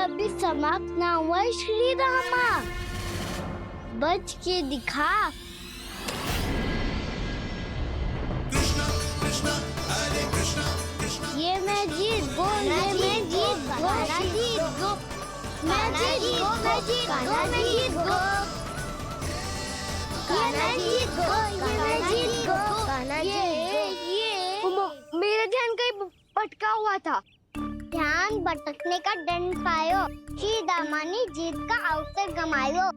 अभी समाप्त ना हुआ है श्री रामा। बच के दिखा। ये मैं जीत गो, ये मैं जीत गो, मैं जीत गो, मैं जीत गो, मैं जीत गो, मैं जीत गो, ये मैं जीत गो, ये मैं जीत गो, ये मेरा ध्यान कहीं भटका हुआ था। ध्यान भटकने का दंड पायो, श्री दामा ने जीत का अवसर गमायो।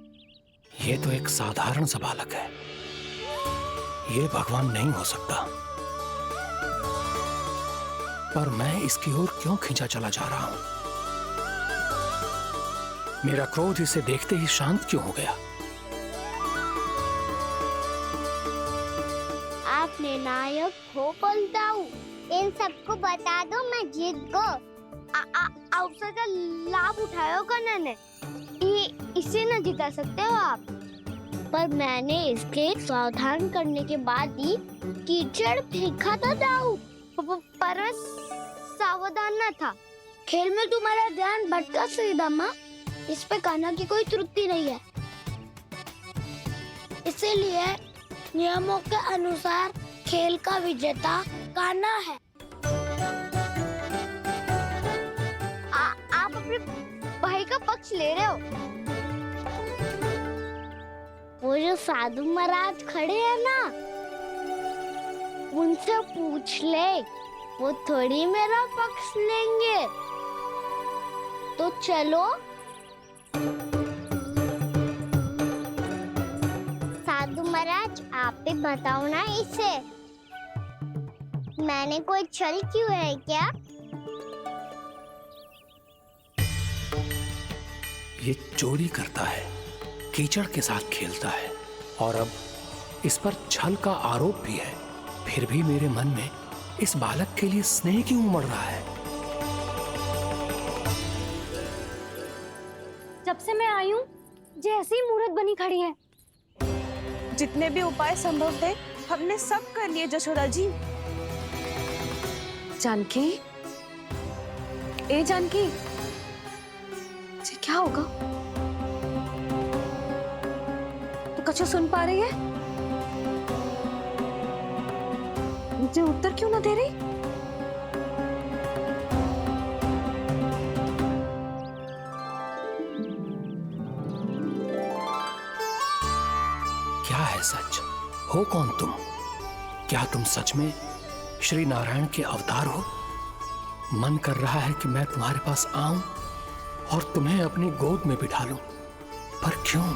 ये तो एक साधारण सा बालक है, ये भगवान नहीं हो सकता। पर मैं इसकी ओर क्यों खींचा चला जा रहा हूं? मेरा क्रोध इसे देखते ही शांत क्यों हो गया? आपने नायक हो पलटाऊ, इन सबको बता दो मैं जीत गो। अवसर का लाभ उठायो कन्या ने, इसे न जिता सकते हो आप। पर मैंने इसके सावधान करने के बाद ही कीचड़ फेंका था दाऊ, पर सावधान न था। खेल में तुम्हारा ध्यान भटका श्रीदामा, इस पे कान्हा की कोई त्रुटि नहीं है। इसीलिए नियमों के अनुसार खेल का विजेता कान्हा है। आप अपने भाई का पक्ष ले रहे हो। वो जो साधु महाराज खड़े हैं ना, उनसे पूछ ले, वो थोड़ी मेरा पक्ष लेंगे। तो चलो। साधु महाराज आप भी बताओ ना इसे, मैंने कोई छल क्यों है क्या? ये चोरी करता है, कीचड़ के साथ खेलता है और अब इस पर छल का आरोप भी है। फिर भी मेरे मन में इस बालक के लिए स्नेह क्यों उमड़ रहा है? जब से मैं आई हूँ जैसी ही मूर्त बनी खड़ी है। जितने भी उपाय संभव थे हमने सब कर लिए जशोदा जी। जानकी, ए जानकी, ये क्या होगा? तो कछु सुन पा रही है? मुझे उत्तर क्यों ना दे रही? क्या है सच? हो कौन तुम? क्या तुम सच में श्री नारायण के अवतार हो? मन कर रहा है कि मैं तुम्हारे पास आऊं और तुम्हें अपनी गोद में बिठा लूं, पर क्यों?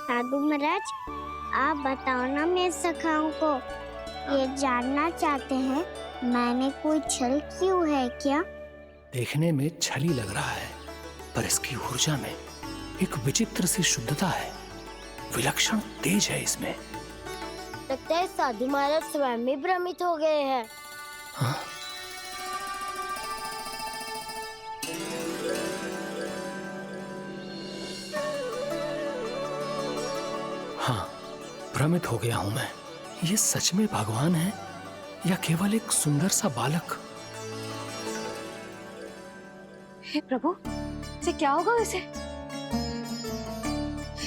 साधु महाराज आप बताओ ना मेरे सखाओं को, ये जानना चाहते हैं मैंने कोई छल क्यों है क्या? देखने में छली लग रहा है, पर इसकी ऊर्जा में एक विचित्र सी शुद्धता है, विलक्षण तेज है इसमें। लगता है साधु महाराज स्वयं ही भ्रमित हो गए हैं। हाँ? हाँ, भ्रमित हो गया हूं मैं। ये सच में भगवान है या केवल एक सुंदर सा बालक? हे प्रभु, इसे क्या होगा वैसे?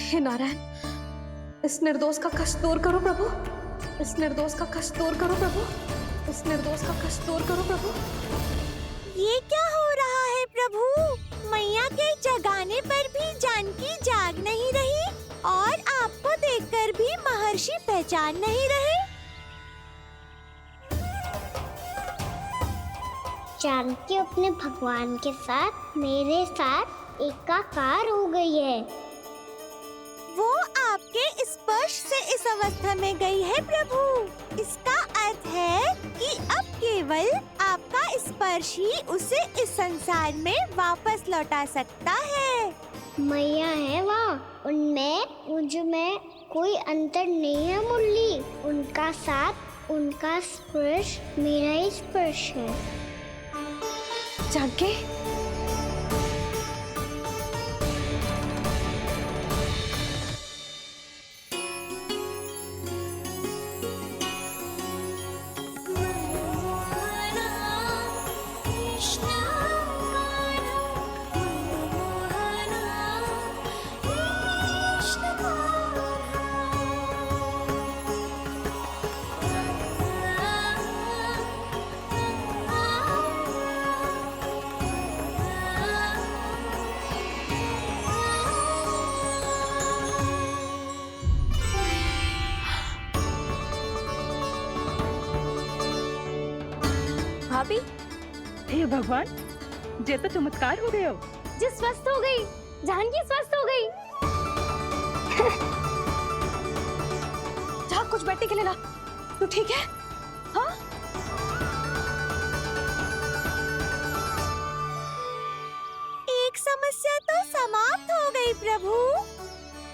हे नारायण, इस निर्दोष का कष्ट दूर करो प्रभु, इस निर्दोष का कष्ट दूर करो प्रभु, इस निर्दोष का कष्ट दूर करो प्रभु। ये क्या हो रहा है प्रभु? मैया के जगाने पर भी जानकी जाग नहीं रही और आपको देखकर भी महर्षि पहचान नहीं रहे। जानकी अपने भगवान के साथ मेरे साथ एकाकार हो गई है। स्पर्श से इस अवस्था में गई है प्रभु। इसका अर्थ है कि अब केवल आपका स्पर्श ही उसे इस संसार में वापस लौटा सकता है। मैया है वहाँ, उनमें मुझ में कोई अंतर नहीं है मुरली। उनका साथ, उनका स्पर्श मेरा ही स्पर्श है। जानकी, भाभी, हे भगवान, जे तो चमत्कार हो गयो। जी स्वस्थ हो गई, जानकी स्वस्थ हो गई। जा कुछ बैठने के लिए ला। तू ठीक है? हाँ? एक समस्या तो समाप्त हो गई प्रभु,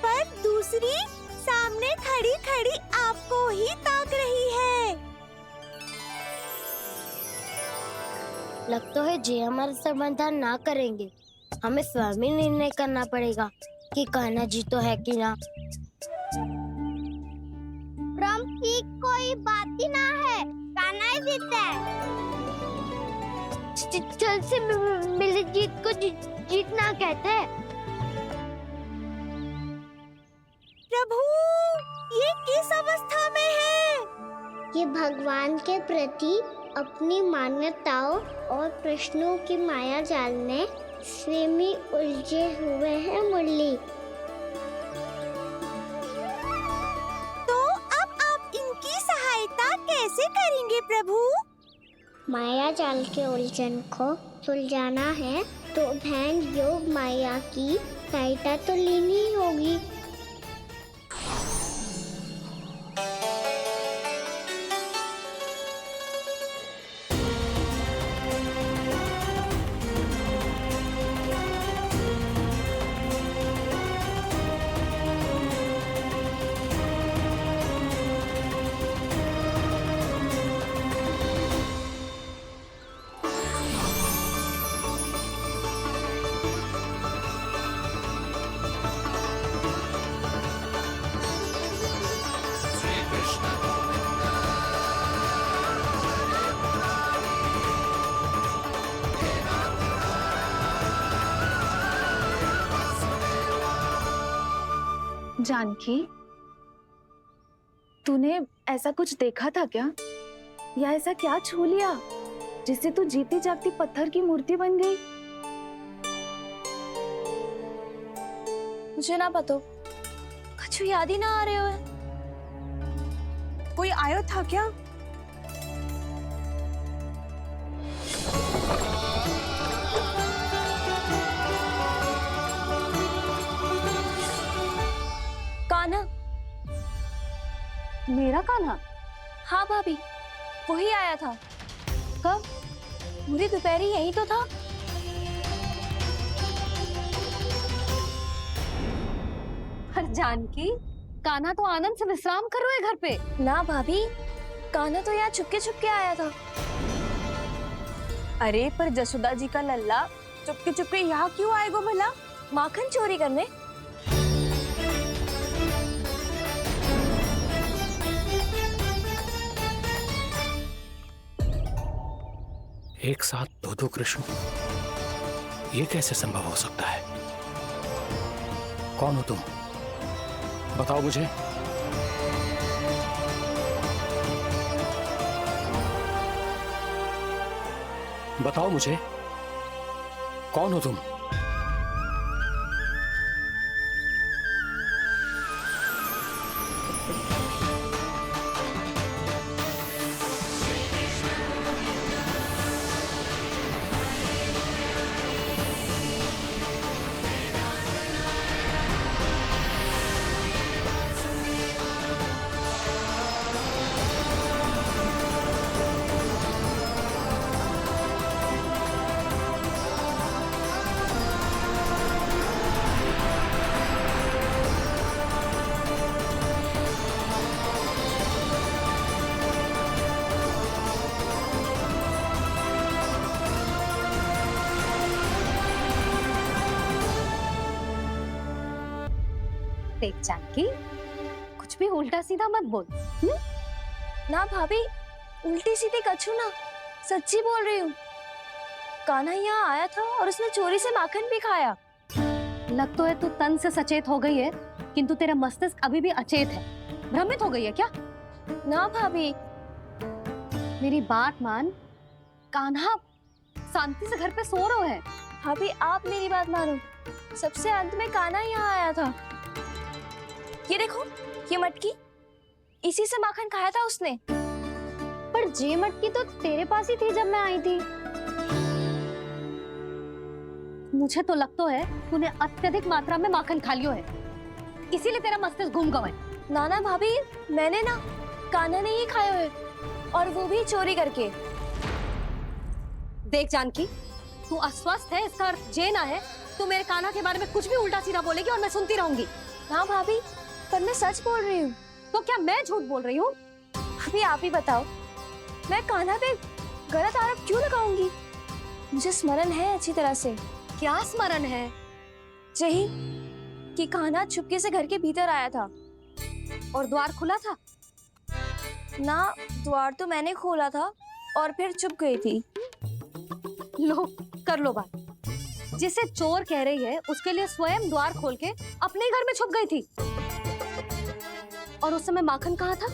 पर दूसरी सामने खड़ी खड़ी आपको ही ताक रही है। लगता है जी हमारा समाधान ना करेंगे। हमें स्वयं ही निर्णय करना पड़ेगा कि कान्हा जी तो है कि ना। ब्रह्म की कोई बात ही ना है, कान्हा ही जीता है। चल से मिली जीत को जीतना कहते हैं। प्रभु, ये किस अवस्था में है? ये भगवान के प्रति अपनी मान्यताओं और प्रश्नों की माया जाल में स्वयं ही उलझे हुए हैं मुरली। तो अब आप इनकी सहायता कैसे करेंगे प्रभु? माया जाल के उलझन को सुलझाना है तो ध्यान योग माया की सहायता तो लेनी ही होगी। जानकी, तूने ऐसा कुछ देखा था क्या? या ऐसा क्या छू लिया जिससे तू जीती जागती पत्थर की मूर्ति बन गई? मुझे ना पता, कुछ याद ही ना आ रहे हो। कोई आयो था क्या? कान्हा, मेरा कान्हा? हाँ भाभी, वही आया था। कब? पूरी दोपहरी यही तो था। पर जानकी, कान्हा तो आनंद से विश्राम कर रहे घर पे। ना भाभी, कान्हा तो यहाँ छुपके छुपके आया था। अरे पर जसोदा जी का लल्ला चुपके चुपके यहाँ क्यों आएगा भला? माखन चोरी करने। एक साथ दो कृष्ण, ये कैसे संभव हो सकता है? कौन हो तुम? बताओ मुझे। बताओ मुझे, कौन हो तुम? देख जानकी, कुछ भी उल्टा सीधा मत बोल। ना भाभी, उल्टी सीधी कछु ना, सच्ची बोल रही हूँ। कान्हा यहाँ आया था और उसने चोरी से माखन भी खाया। लग तो है तू तन से सचेत हो गई है, किंतु तेरा मस्तिष्क अभी भी अचेत है। भ्रमित हो गई है क्या? ना भाभी, मेरी बात मान, कान्हा शांति से घर पे सो रहा है। भाभी आप मेरी बात मानो, सबसे अंत में कान्हा यहाँ आया था। ये देखो, ये मटकी, इसी से माखन खाया था उसने। पर जे मटकी तो तेरे पास ही थी जब मैं आई थी। मुझे तो लगता है तूने अत्यधिक मात्रा में माखन खा लियो है, इसीलिए तेरा मस्तिष्क घूम गया है। नाना भाभी, मैंने ना, कान्हा ने ही खाया है, और वो भी चोरी करके। देख जानकी, तू अस्वस्थ है, इसका अर्थ ये ना है तू मेरे कान्हा के बारे में कुछ भी उल्टा सीधा बोलेगी और मैं सुनती रहूंगी। ना भाभी, पर मैं सच बोल रही हूँ। तो क्या मैं झूठ बोल रही हूँ? भाभी आप ही बताओ, मैं कान्हा पे गलत आरोप क्यों लगाऊंगी? मुझे स्मरण है अच्छी तरह से। क्या स्मरण है? यही कि कान्हा चुपके से घर के भीतर आया था। और द्वार खुला था? ना, द्वार तो मैंने खोला था और फिर चुप गई थी। लो, कर लो बात। जिसे चोर कह रही है उसके लिए स्वयं द्वार खोल के अपने घर में छुप गई थी। और उस समय माखन कहाँ था?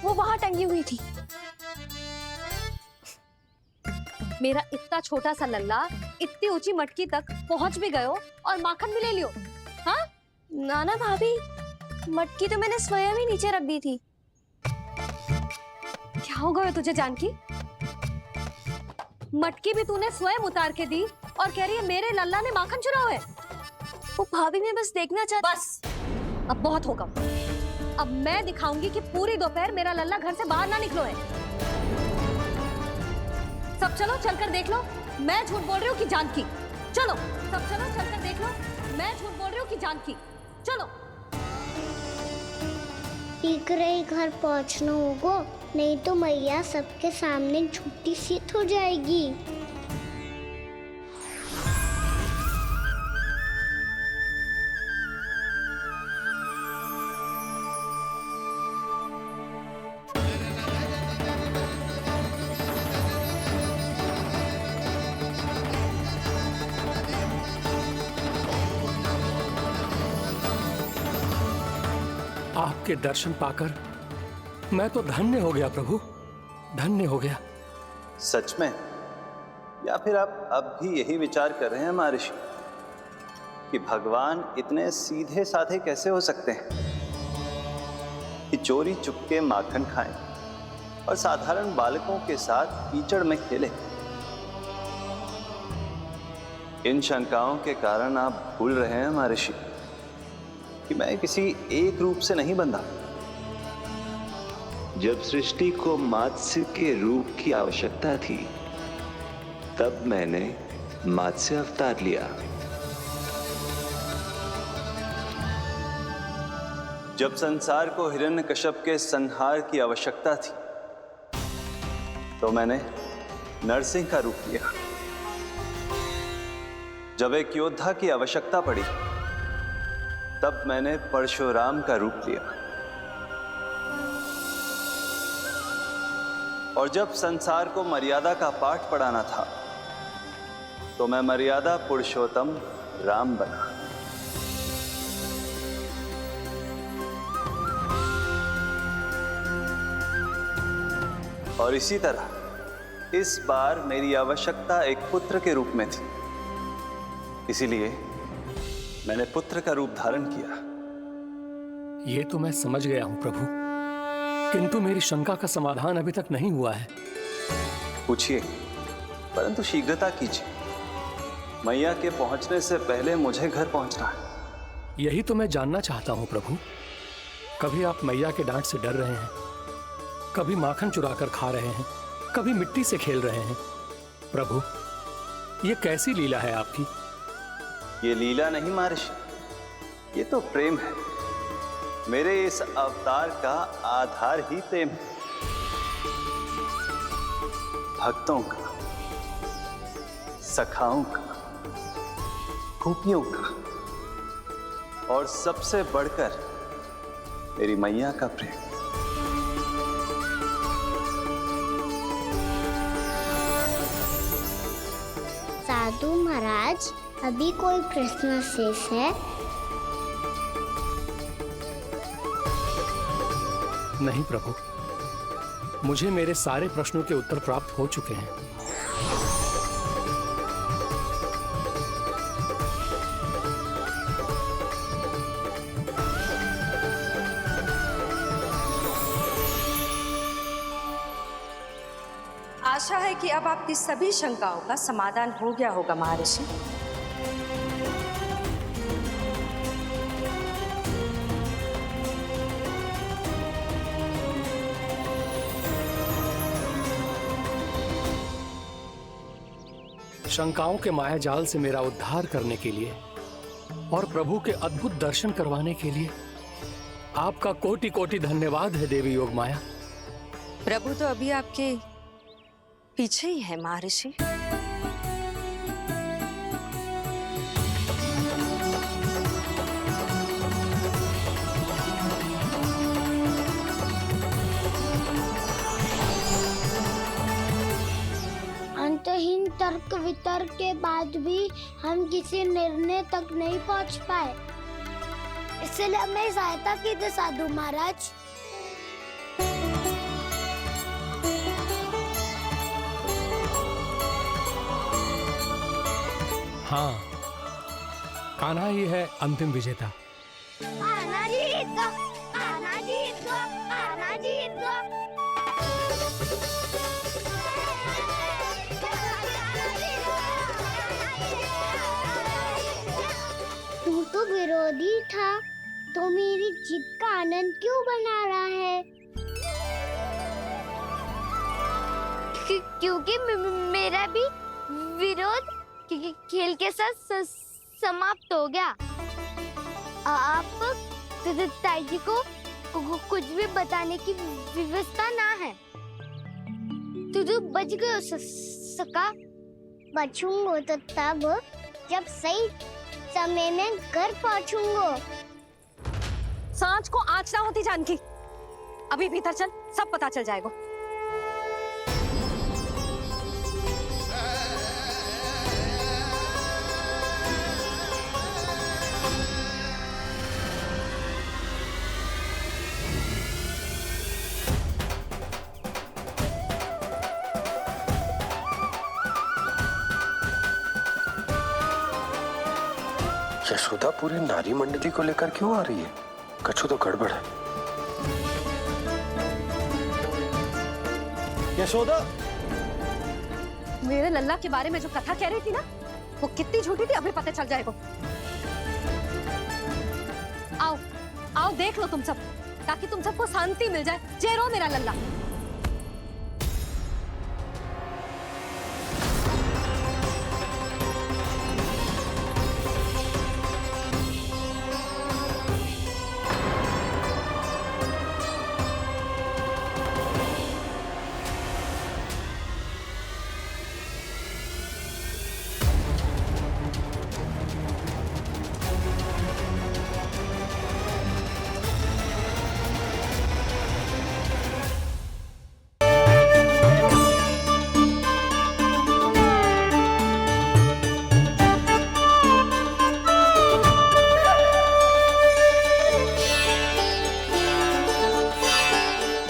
वो वहां टंगी हुई थी। मेरा इतना छोटा सा लल्ला इतनी ऊंची मटकी तक पहुंच भी गयो और माखन भी ले लियो। हाँ? नाना भाभी, मटकी तो मैंने स्वयं ही नीचे रख दी थी। क्या हो गया तुझे जानकी? मटकी भी तूने स्वयं उतार के दी और कह रही है मेरे लल्ला ने माखन चुराया है। वो भाभी मैं बस देखना चाहती। बस, अब बहुत होगा। अब मैं दिखाऊंगी कि पूरी दोपहर मेरा लल्ला घर से बाहर ना निकलो है। सब चलो, चलकर देख लो मैं झूठ बोल रही हूँ कि जानकी। चलो सब चलो, चलकर देख लो मैं झूठ बोल रही हूँ कि जानकी। चलो। शीघ्र ही घर पहुंचना होगा, नहीं तो मैया सबके सामने झूठी सिद्ध हो जाएगी। आपके दर्शन पाकर मैं तो धन्य हो गया प्रभु, धन्य हो गया। सच में? या फिर आप अब भी यही विचार कर रहे हैं महर्षि कि भगवान इतने सीधे साधे कैसे हो सकते हैं कि चोरी चुपके माखन खाएं और साधारण बालकों के साथ कीचड़ में खेलें? इन शंकाओं के कारण आप भूल रहे हैं महर्षि कि मैं किसी एक रूप से नहीं बंधा। जब सृष्टि को मात्स्य के रूप की आवश्यकता थी, तब मैंने मात्स्य अवतार लिया। जब संसार को हिरण्यकश्यप के संहार की आवश्यकता थी, तो मैंने नरसिंह का रूप लिया। जब एक योद्धा की आवश्यकता पड़ी, तब मैंने परशुराम का रूप लिया। और जब संसार को मर्यादा का पाठ पढ़ाना था, तो मैं मर्यादा पुरुषोत्तम राम बना। और इसी तरह इस बार मेरी आवश्यकता एक पुत्र के रूप में थी, इसीलिए मैंने पुत्र का रूप धारण किया। ये तो मैं समझ गया हूं प्रभु, किंतु मेरी शंका का समाधान अभी तक नहीं हुआ है। पूछिए, परंतु शीघ्रता कीजिए। मैया के पहुंचने से पहले मुझे घर पहुंचना है। यही तो मैं जानना चाहता हूं प्रभु। कभी आप मैया के डांट से डर रहे हैं, कभी माखन चुरा कर खा रहे हैं, कभी मिट्टी से खेल रहे हैं। प्रभु, ये कैसी लीला है आपकी? ये लीला नहीं महर्षि, ये तो प्रेम है। मेरे इस अवतार का आधार ही प्रेम है। भक्तों का, सखाओं का, गोपियों का और सबसे बढ़कर मेरी मैया का प्रेम। साधु महाराज, अभी कोई प्रश्न शेष है? नहीं प्रभु, मुझे मेरे सारे प्रश्नों के उत्तर प्राप्त हो चुके हैं। आशा है कि अब आपकी सभी शंकाओं का समाधान हो गया होगा महर्षि। शंकाओं के मायाजाल से मेरा उद्धार करने के लिए और प्रभु के अद्भुत दर्शन करवाने के लिए आपका कोटि कोटि धन्यवाद है देवी योगमाया। प्रभु तो अभी आपके पीछे ही है महर्षि। अंतहीन तर्क वितर्क के बाद भी हम किसी निर्णय तक नहीं पहुंच पाए, इसलिए हमें सहायता कीजिए साधु महाराज। हाँ, कान्हा ही है अंतिम विजेता। कान्हा जीत गो, कान्हा जीत गो, कान्हा जीत गो। तू तो विरोधी था, तो मेरी जीत का आनंद क्यों बना रहा है? क्योंकि मेरा भी विरोध खेल के साथ समाप्त हो गया। आप ताई जी को कुछ भी बताने की व्यवस्था ना है। तू बच गयो सका। बचूंगो तो तब जब सही समय में घर पहुंचूंगो। सांझ को आँच ना होती जानकी, अभी भीतर चल, सब पता चल जाएगा। यशोदा पूरी नारी मंडली को लेकर क्यों आ रही है? कछु तो गड़बड़ है। यशोदा, मेरे लल्ला के बारे में जो कथा कह रही थी ना, वो कितनी झूठी थी अभी पता चल जाएगा। आओ आओ देख लो तुम सब, ताकि तुम सबको शांति मिल जाए। जय रो मेरा लल्ला।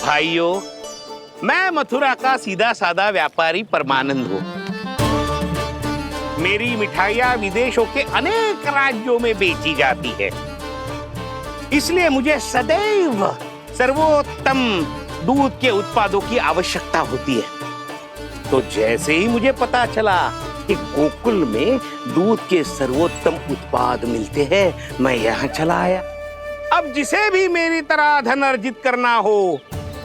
भाइयों, मैं मथुरा का सीधा साधा व्यापारी परमानंद हूँ। मेरी मिठाइयाँ विदेशों के अनेक राज्यों में बेची जाती है, इसलिए मुझे सदैव सर्वोत्तम दूध के उत्पादों की आवश्यकता होती है। तो जैसे ही मुझे पता चला कि गोकुल में दूध के सर्वोत्तम उत्पाद मिलते हैं, मैं यहाँ चला आया। अब जिसे भी मेरी तरह धन अर्जित करना हो,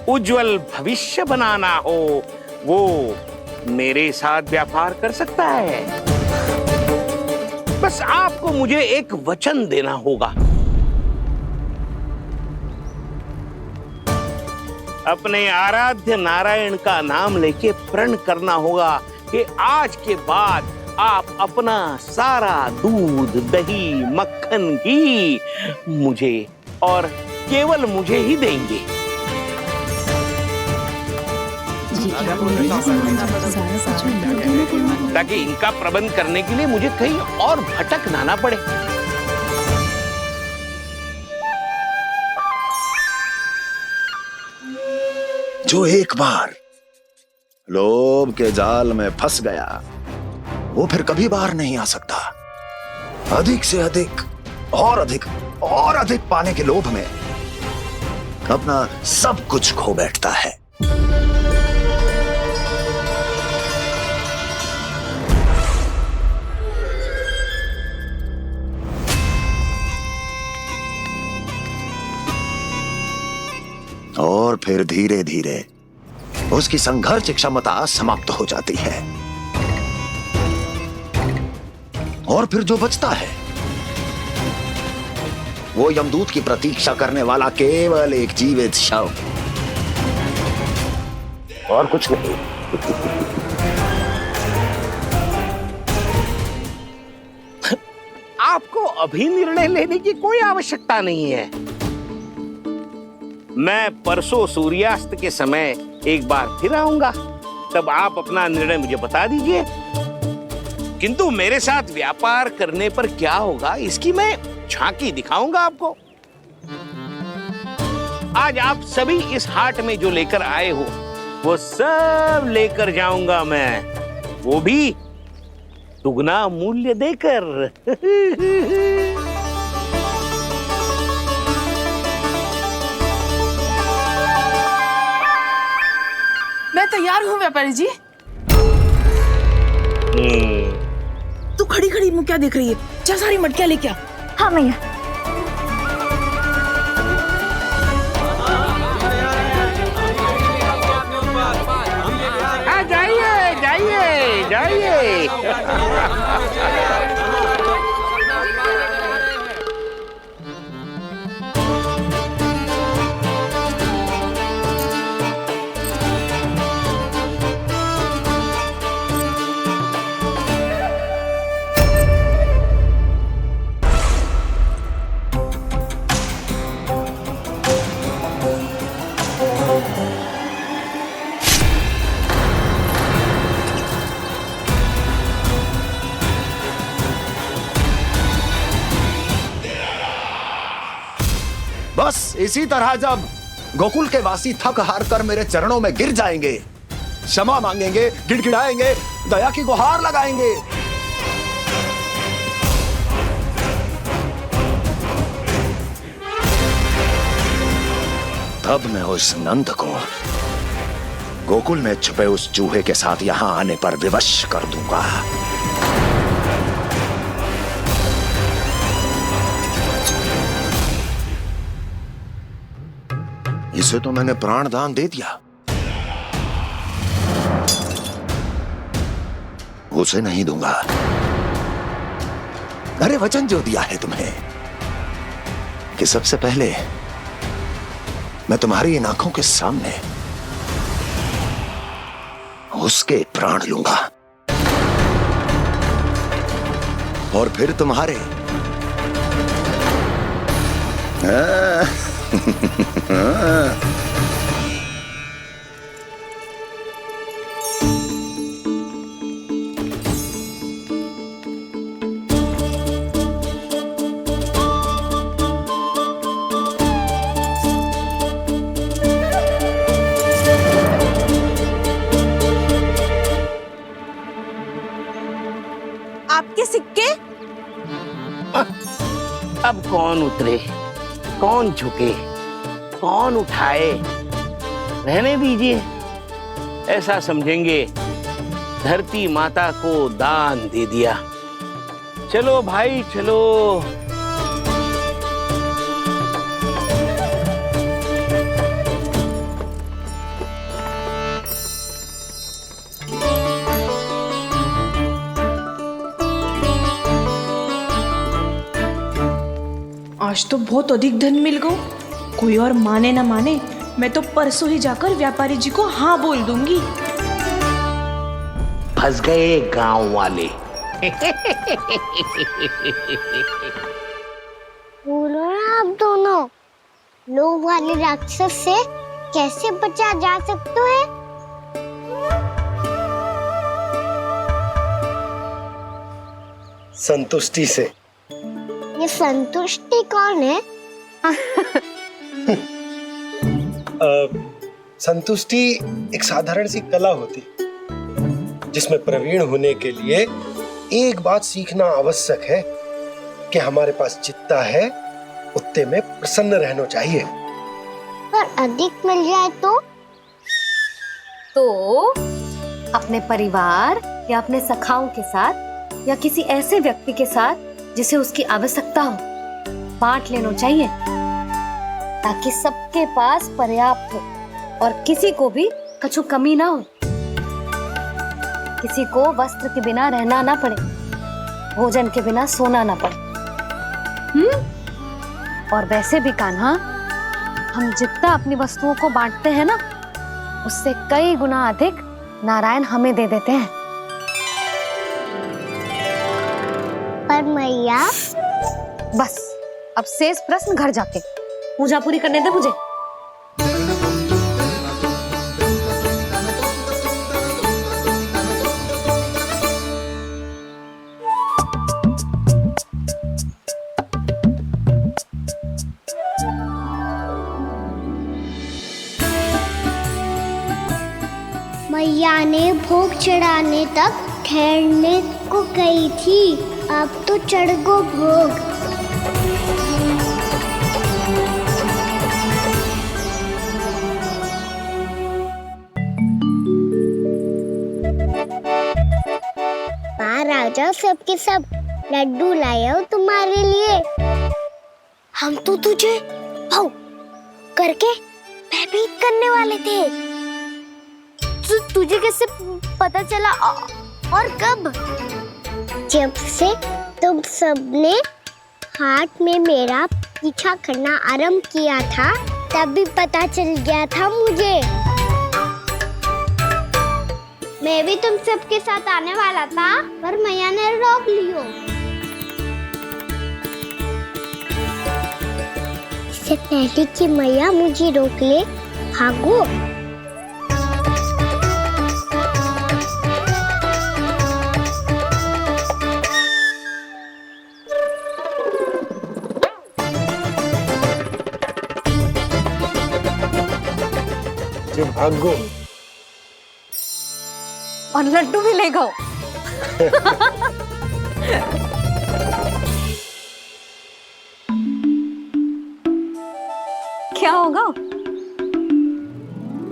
उज्जवल भविष्य बनाना हो, वो मेरे साथ व्यापार कर सकता है। बस आपको मुझे एक वचन देना होगा। अपने आराध्य नारायण का नाम लेके प्रण करना होगा कि आज के बाद आप अपना सारा दूध, दही, मक्खन, घी मुझे और केवल मुझे ही देंगे। ताकि इनका प्रबंध करने के लिए मुझे कहीं और भटकना ना पड़े। जो एक बार लोभ के जाल में फंस गया वो फिर कभी बाहर नहीं आ सकता। अधिक से अधिक और अधिक और अधिक पाने के लोभ में अपना सब कुछ खो बैठता है। और फिर धीरे धीरे उसकी संघर्ष क्षमता समाप्त हो जाती है और फिर जो बचता है वो यमदूत की प्रतीक्षा करने वाला केवल एक जीवित शव और कुछ नहीं। आपको अभी निर्णय लेने की कोई आवश्यकता नहीं है। मैं परसों सूर्यास्त के समय एक बार फिर आऊंगा, तब आप अपना निर्णय मुझे बता दीजिए। किंतु मेरे साथ व्यापार करने पर क्या होगा इसकी मैं झांकी दिखाऊंगा आपको। आज आप सभी इस हाट में जो लेकर आए हो वो सब लेकर जाऊंगा मैं, वो भी दुगना मूल्य देकर। मैं तैयार हूँ व्यापारी जी। तू खड़ी खड़ी मुँह क्या देख रही है? जा सारी मटकियाँ लेके आ। हाँ मैया। जाइए जाइए जाइए। बस इसी तरह जब गोकुल के वासी थक हार कर मेरे चरणों में गिर जाएंगे, क्षमा मांगेंगे, गिड़गिड़ाएंगे, दया की गुहार लगाएंगे, तब मैं उस नंद को गोकुल में छुपे उस चूहे के साथ यहां आने पर विवश कर दूंगा। इसे तो मैंने प्राण दान दे दिया, उसे नहीं दूंगा। अरे वचन जो दिया है तुम्हें कि सबसे पहले मैं तुम्हारी इन आंखों के सामने उसके प्राण लूंगा और फिर तुम्हारे। आपके सिक्के? अब कौन उतरे, कौन झुके, कौन उठाए, रहने दीजिए। ऐसा समझेंगे धरती माता को दान दे दिया। चलो भाई चलो। आज तो बहुत अधिक धन मिल गया। कोई और माने ना माने, मैं तो परसों ही जाकर व्यापारी जी को हाँ बोल दूंगी। फंस गए गांव वाले। बोलो ना आप दोनों, लोभ वाले राक्षस से कैसे बचा जा सकता है? संतुष्टि से। ये संतुष्टि कौन है? संतुष्टि एक साधारण सी कला होती जिसमें प्रवीण होने के लिए एक बात सीखना आवश्यक है कि हमारे पास जितना है उतने में प्रसन्न रहना चाहिए। पर अधिक मिल जाए तो अपने परिवार या अपने सखाओं के साथ या किसी ऐसे व्यक्ति के साथ जिसे उसकी आवश्यकता हो बांट लेना चाहिए, ताकि सबके पास पर्याप्त हो और किसी को भी कछु कमी ना हो, किसी को वस्त्र के बिना रहना ना पड़े, भोजन के बिना सोना ना पड़े। और वैसे भी कान्हा, हम जितना अपनी वस्तुओं को बांटते हैं ना, उससे कई गुना अधिक नारायण हमें दे देते हैं। पर मैया, बस अब शेष प्रश्न घर जाके पूजा पूरी करने दे मुझे। मैया ने भोग चढ़ाने तक ठहरने को कही थी, अब तो चढ़ गो भोग। राजा सबके सब लड्डू लाए हो तुम्हारे लिए। हम तो तुझे भाव करके भयभीत करने वाले थे। तुझे कैसे पता चला और कब? जब से तुम सबने हाथ में मेरा पीछा करना आरंभ किया था, तभी पता चल गया था मुझे। मैं भी तुम सबके साथ आने वाला था, पर मैया ने रोक लियो। इससे पहले कि मैया मुझे रोक ले, भागो। जो भागो और लड्डू भी ले गो। क्या होगा?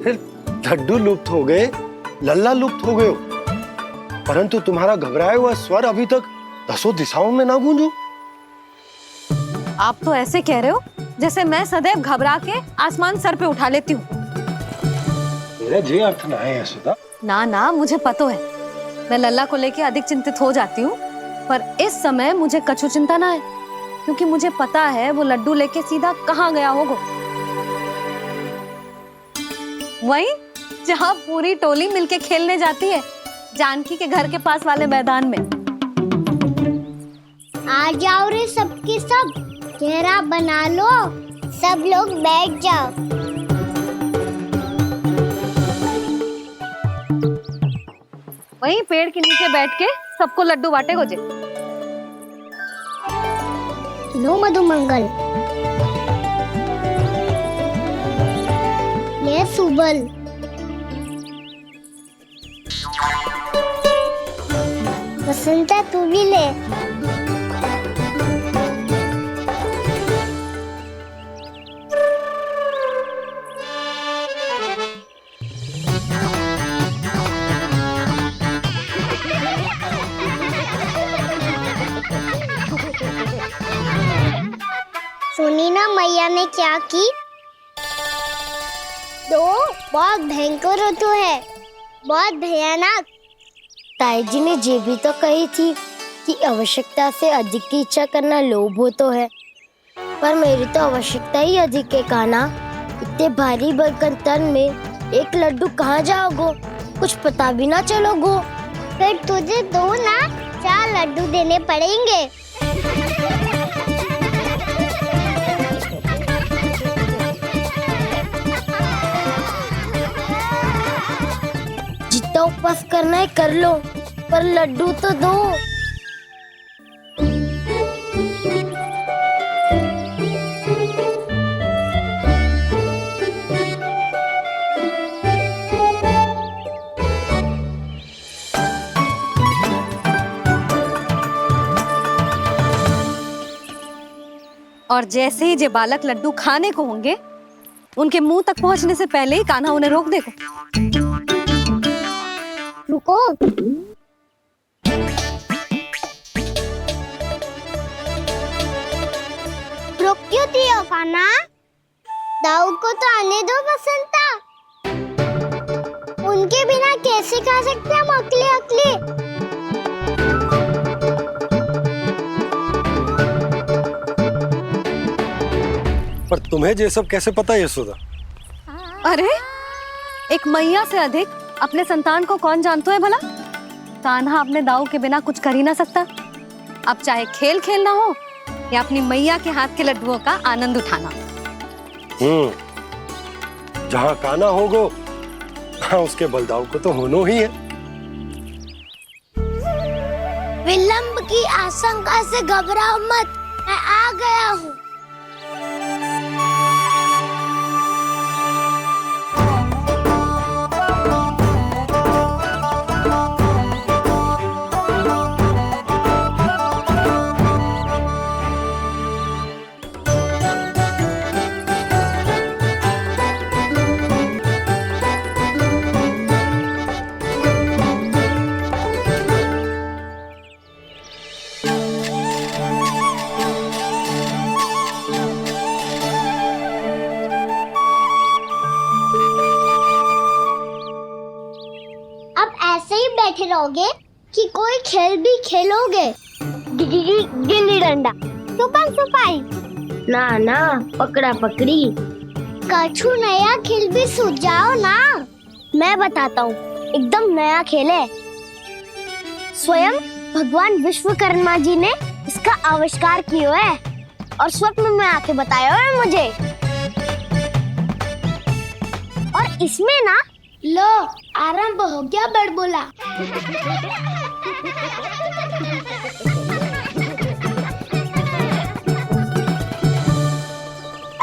फिर लड्डू लुप्त हो गए, लल्ला लुप्त हो गए, परंतु तुम्हारा घबराया हुआ स्वर अभी तक 10 दिशाओं में ना गूंजो। आप तो ऐसे कह रहे हो जैसे मैं सदैव घबरा के आसमान सर पे उठा लेती हूँ। मेरा जे अर्थ ना है सुधा। ना ना, मुझे पता है, मैं लल्ला को लेके अधिक चिंतित हो जाती हूँ, पर इस समय मुझे कछु चिंता ना है, क्योंकि मुझे पता है वो लड्डू लेके सीधा कहाँ गया होगा। वहीं जहाँ पूरी टोली मिलके खेलने जाती है, जानकी के घर के पास वाले मैदान में। आ जाओ रे सबके सब, घेरा बना लो, सब लोग बैठ जाओ। वहीं पेड़ के नीचे बैठ के सबको लड्डू बांटे गोजे। लो मधुमंगल, ले सुबल, बसंता तू भी ले। सुनी ना मैया ने क्या की? तो बहुत भयंकर ऋतु है, बहुत भयानक। ताई जी ने ये भी तो कही थी कि आवश्यकता से अधिक की इच्छा करना लोभ हो तो है, पर मेरी तो आवश्यकता ही अधिक है कान्हा। इतने भारी बर्तन तन में एक लड्डू कहाँ जाओगो, कुछ पता भी ना चलोगो। फिर तुझे दो ना, पैसा लड्डू देने पड़ेंगे। जितना उपवास करना है कर लो, पर लड्डू तो दो। और जैसे ही जे बालक लड्डू खाने को होंगे, उनके मुंह तक पहुंचने से पहले ही कान्हा उन्हें रोक देगा। रुको। रोक क्यों दिया कान्हा? दाऊ को तो आने दो बसंता। उनके बिना कैसे खा सकते हम अकेले अकेले? पर तुम्हें ये सब कैसे पता है यशोदा? अरे एक मैया से अधिक अपने संतान को कौन जानता है भला? कान्हा अपने दाऊ के बिना कुछ कर ही ना सकता। अब चाहे खेल खेलना हो या अपनी मैया के हाथ के लड्डुओं का आनंद उठाना। जहाँ कान्हा होगो हाँ उसके बलदाऊ को तो होना ही है। विलंब की आशंका से घबराओ मत, मैं आ गया हूँ। बैठे रहोगे कि कोई खेल भी खेलोगे? गिल्ली डंडा, छुपन छुपाई, ना ना पकड़ा पकड़ी, कछु नया खेल भी सूझ जाओ ना। मैं बताता हूँ, एकदम नया खेल है। स्वयं भगवान विश्वकर्मा जी ने इसका आविष्कार किया है और स्वप्न में आके बताया है मुझे। और इसमें ना लो आरंभ हो गया बड़बोला।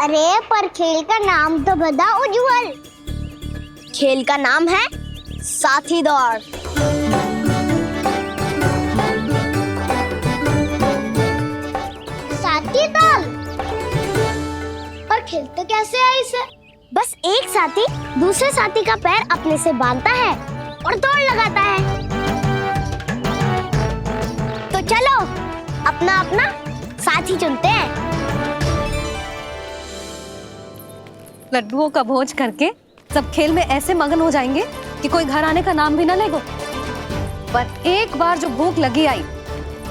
अरे पर खेल का नाम तो बता उज्जवल। खेल का नाम है साथी दौड़। साथी दौड़? और खेलते कैसे है इसे? बस एक साथी दूसरे साथी का पैर अपने से बांधता है और दौड़ लगाता है। तो चलो अपना अपना साथी चुनते हैं। लड्डुओं का भोज करके सब खेल में ऐसे मगन हो जाएंगे कि कोई घर आने का नाम भी ना लेगो। पर एक बार जो भूख लगी आई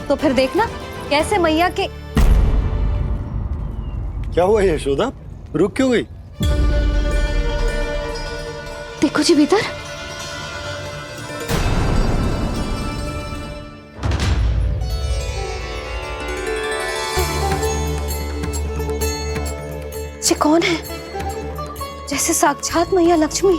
तो फिर देखना कैसे मैया के। क्या हुआ यशोदा, रुक क्यों गई? देखो जी भीतर। ये कौन है? जैसे साक्षात मैया लक्ष्मी।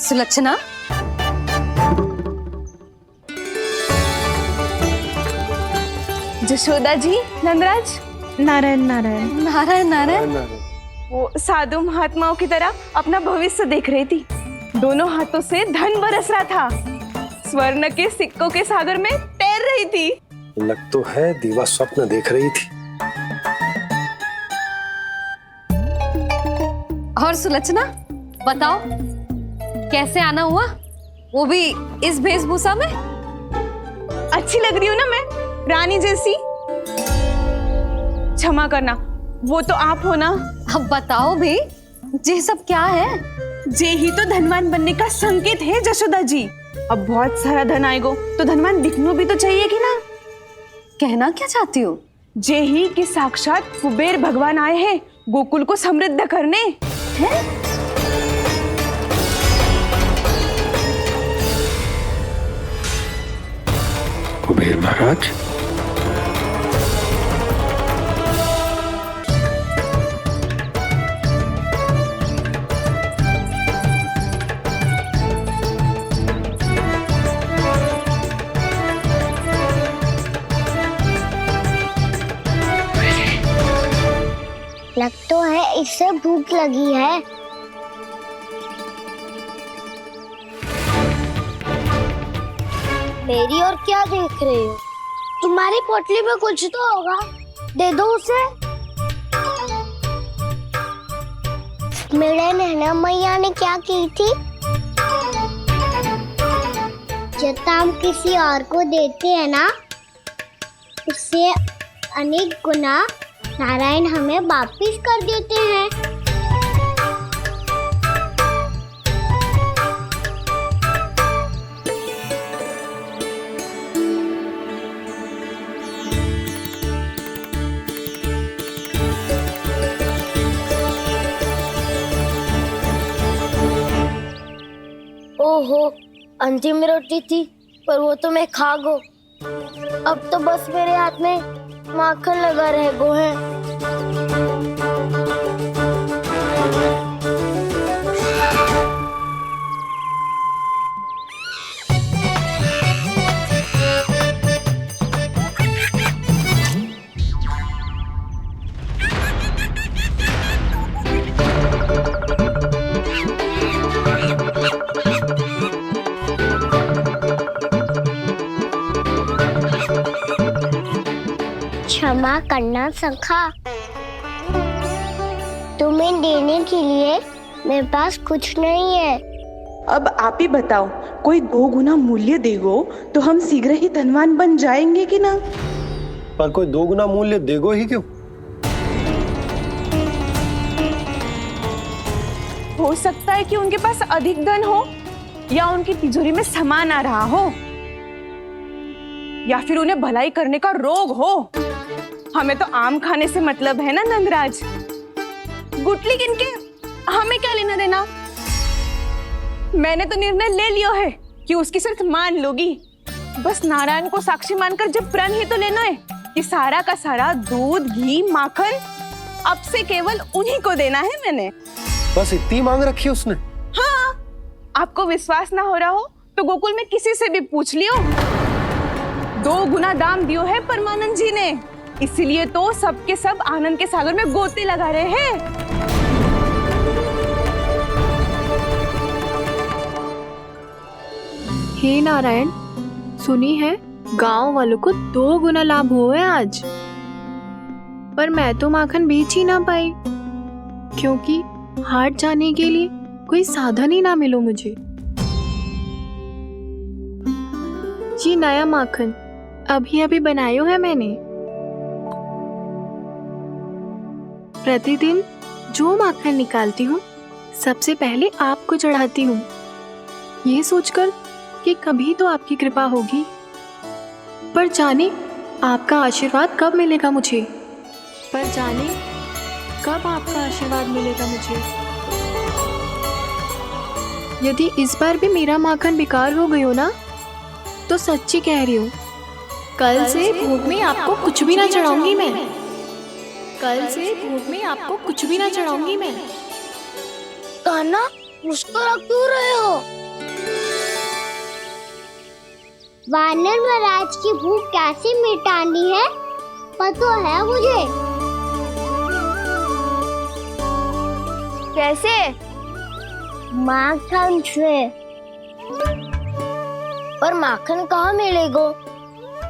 सुलक्षणा, जशोदा जी, नंदराज, नारायण नारायण नारायण नारायण। वो साधु महात्माओं की तरह अपना भविष्य देख रही थी। दोनों हाथों से धन बरस रहा था। स्वर्ण के सिक्कों के सागर में तैर रही थी। लग तो है दीवा स्वप्न देख रही थी। और सुलक्षणा बताओ कैसे आना हुआ, वो भी इस वेशभूषा में? अच्छी लग रही हूँ ना मैं, रानी जैसी? क्षमा करना, वो तो आप हो ना। अब बताओ भी, ये सब क्या है? जे ही तो धनवान बनने का संकेत है जशोदा जी। अब बहुत सारा धन आएगो तो धनवान दिखनो भी तो चाहिए कि ना। कहना क्या चाहती हो? जे ही कि साक्षात कुबेर भगवान आए हैं गोकुल को समृद्ध करने। हैं? कुबेर महाराज, लग तो है इससे भूख लगी है। मेरी और क्या देख रहे हो? तुम्हारी पोटली में कुछ तो होगा, दे दो उसे। मेरे नैना मैया ने क्या की थी? जब हम किसी और को देते हैं ना, उससे अनेक गुना नारायण हमें वापिस कर देते हैं। ओहो, अंतिम रोटी थी, पर वो तो मैं खा गो। अब तो बस मेरे हाथ में माखन लगा रह गो है। क्षमा करना सखा, तुम्हें देने के लिए मेरे पास कुछ नहीं है। अब आप ही बताओ, कोई 2 गुना मूल्य देगो तो हम शीघ्र ही धनवान बन जाएंगे कि ना? पर कोई 2 गुना मूल्य देगो ही क्यों? हो सकता है कि उनके पास अधिक धन हो, या उनकी तिजोरी में सामान आ रहा हो, या फिर उन्हें भलाई करने का रोग हो। हमें तो आम खाने से मतलब है ना नंदराज। गुटली किनके, हमें क्या लेना देना। मैंने तो निर्णय ले लिया है कि उसकी सिर्फ मान लोगी। बस नारायण को साक्षी मानकर जब प्रण ही तो लेना है कि सारा का सारा दूध, घी, माखन अब से केवल उन्हीं को देना है मैंने। बस इतनी मांग रखी है उसने? हाँ, आपको विश्वास ना हो रहा हो तो गोकुल में किसी से भी पूछ लियो। 2 गुना दाम दियो है परमानंद जी ने, इसीलिए तो सबके सब आनंद के सागर में गोते लगा रहे हैं। हे नारायण, सुनी है गांव वालों को 2 गुना लाभ हुआ है आज, पर मैं तो माखन बेच ही ना पाई, क्योंकि हाट जाने के लिए कोई साधन ही ना मिलो मुझे। जी नया माखन अभी अभी बनायो है मैंने। प्रतिदिन जो माखन निकालती हूँ सबसे पहले आपको चढ़ाती हूँ, ये सोचकर कि कभी तो आपकी कृपा होगी। पर जाने आपका आशीर्वाद कब मिलेगा मुझे, पर जाने कब आपका आशीर्वाद मिलेगा मुझे। यदि इस बार भी मेरा माखन बेकार हो गई हो ना, तो सच्ची कह रही हूँ, कल से भोग में आपको कुछ भी ना चढ़ाऊंगी मैं। कल से भोग में आपको कुछ भी ना चढ़ाऊंगी मैं। कान्हा, मुस्कुरा क्यों रहे हो? वानर महाराज की भूख कैसे मिटानी है पता है मुझे। कैसे? माखन से। पर माखन कहाँ मिलेगा?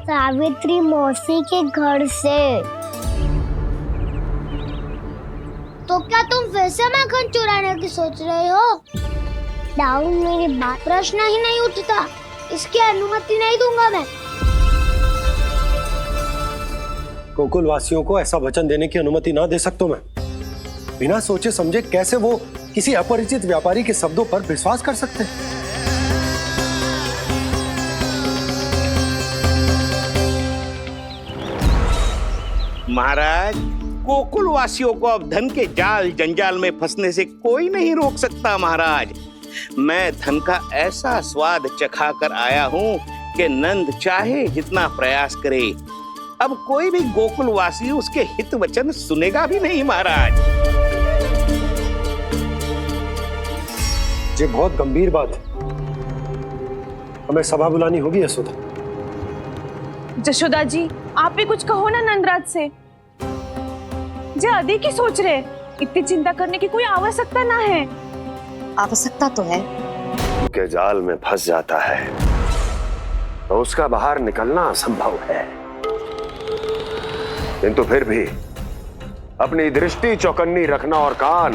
सावित्री मौसी के घर से। तो क्या तुम फिर से माखन चुराने की सोच रहे हो? डाउन मेरी बात प्रश्न ही नहीं उठता, इसकी अनुमति नहीं दूंगा मैं। गोकुल वासियों को ऐसा वचन देने की अनुमति ना दे सकता मैं। बिना सोचे समझे कैसे वो किसी अपरिचित व्यापारी के शब्दों पर विश्वास कर सकते हैं? महाराज, गोकुल वासियों को अब धन के जाल जंजाल में फंसने से कोई नहीं रोक सकता। महाराज, मैं धन का ऐसा स्वाद चखा कर आया हूँ कि नंद चाहे जितना प्रयास करे, अब कोई भी गोकुल वासी उसके हित वचन सुनेगा भी नहीं। महाराज, ये बहुत गंभीर बात है, हमें सभा बुलानी होगी यशोदा। जशोदा जी, आप भी कुछ कहो ना नंदराज से। जे अधिक ही सोच रहे, इतनी चिंता करने की कोई आवश्यकता ना है। आवश्यकता तो है। के जाल में फंस जाता है तो उसका बाहर निकलना असंभव है, किंतु फिर भी अपनी दृष्टि चौकन्नी रखना और कान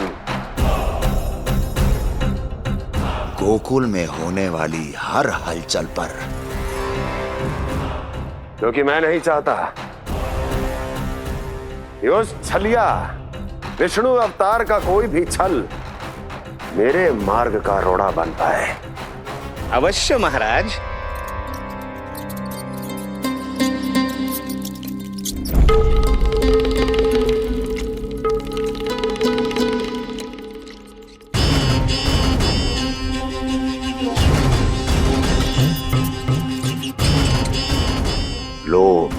गोकुल में होने वाली हर हलचल पर, क्योंकि मैं नहीं चाहता कि उस छलिया विष्णु अवतार का कोई भी छल मेरे मार्ग का रोड़ा बन पाए। अवश्य महाराज। लोभ,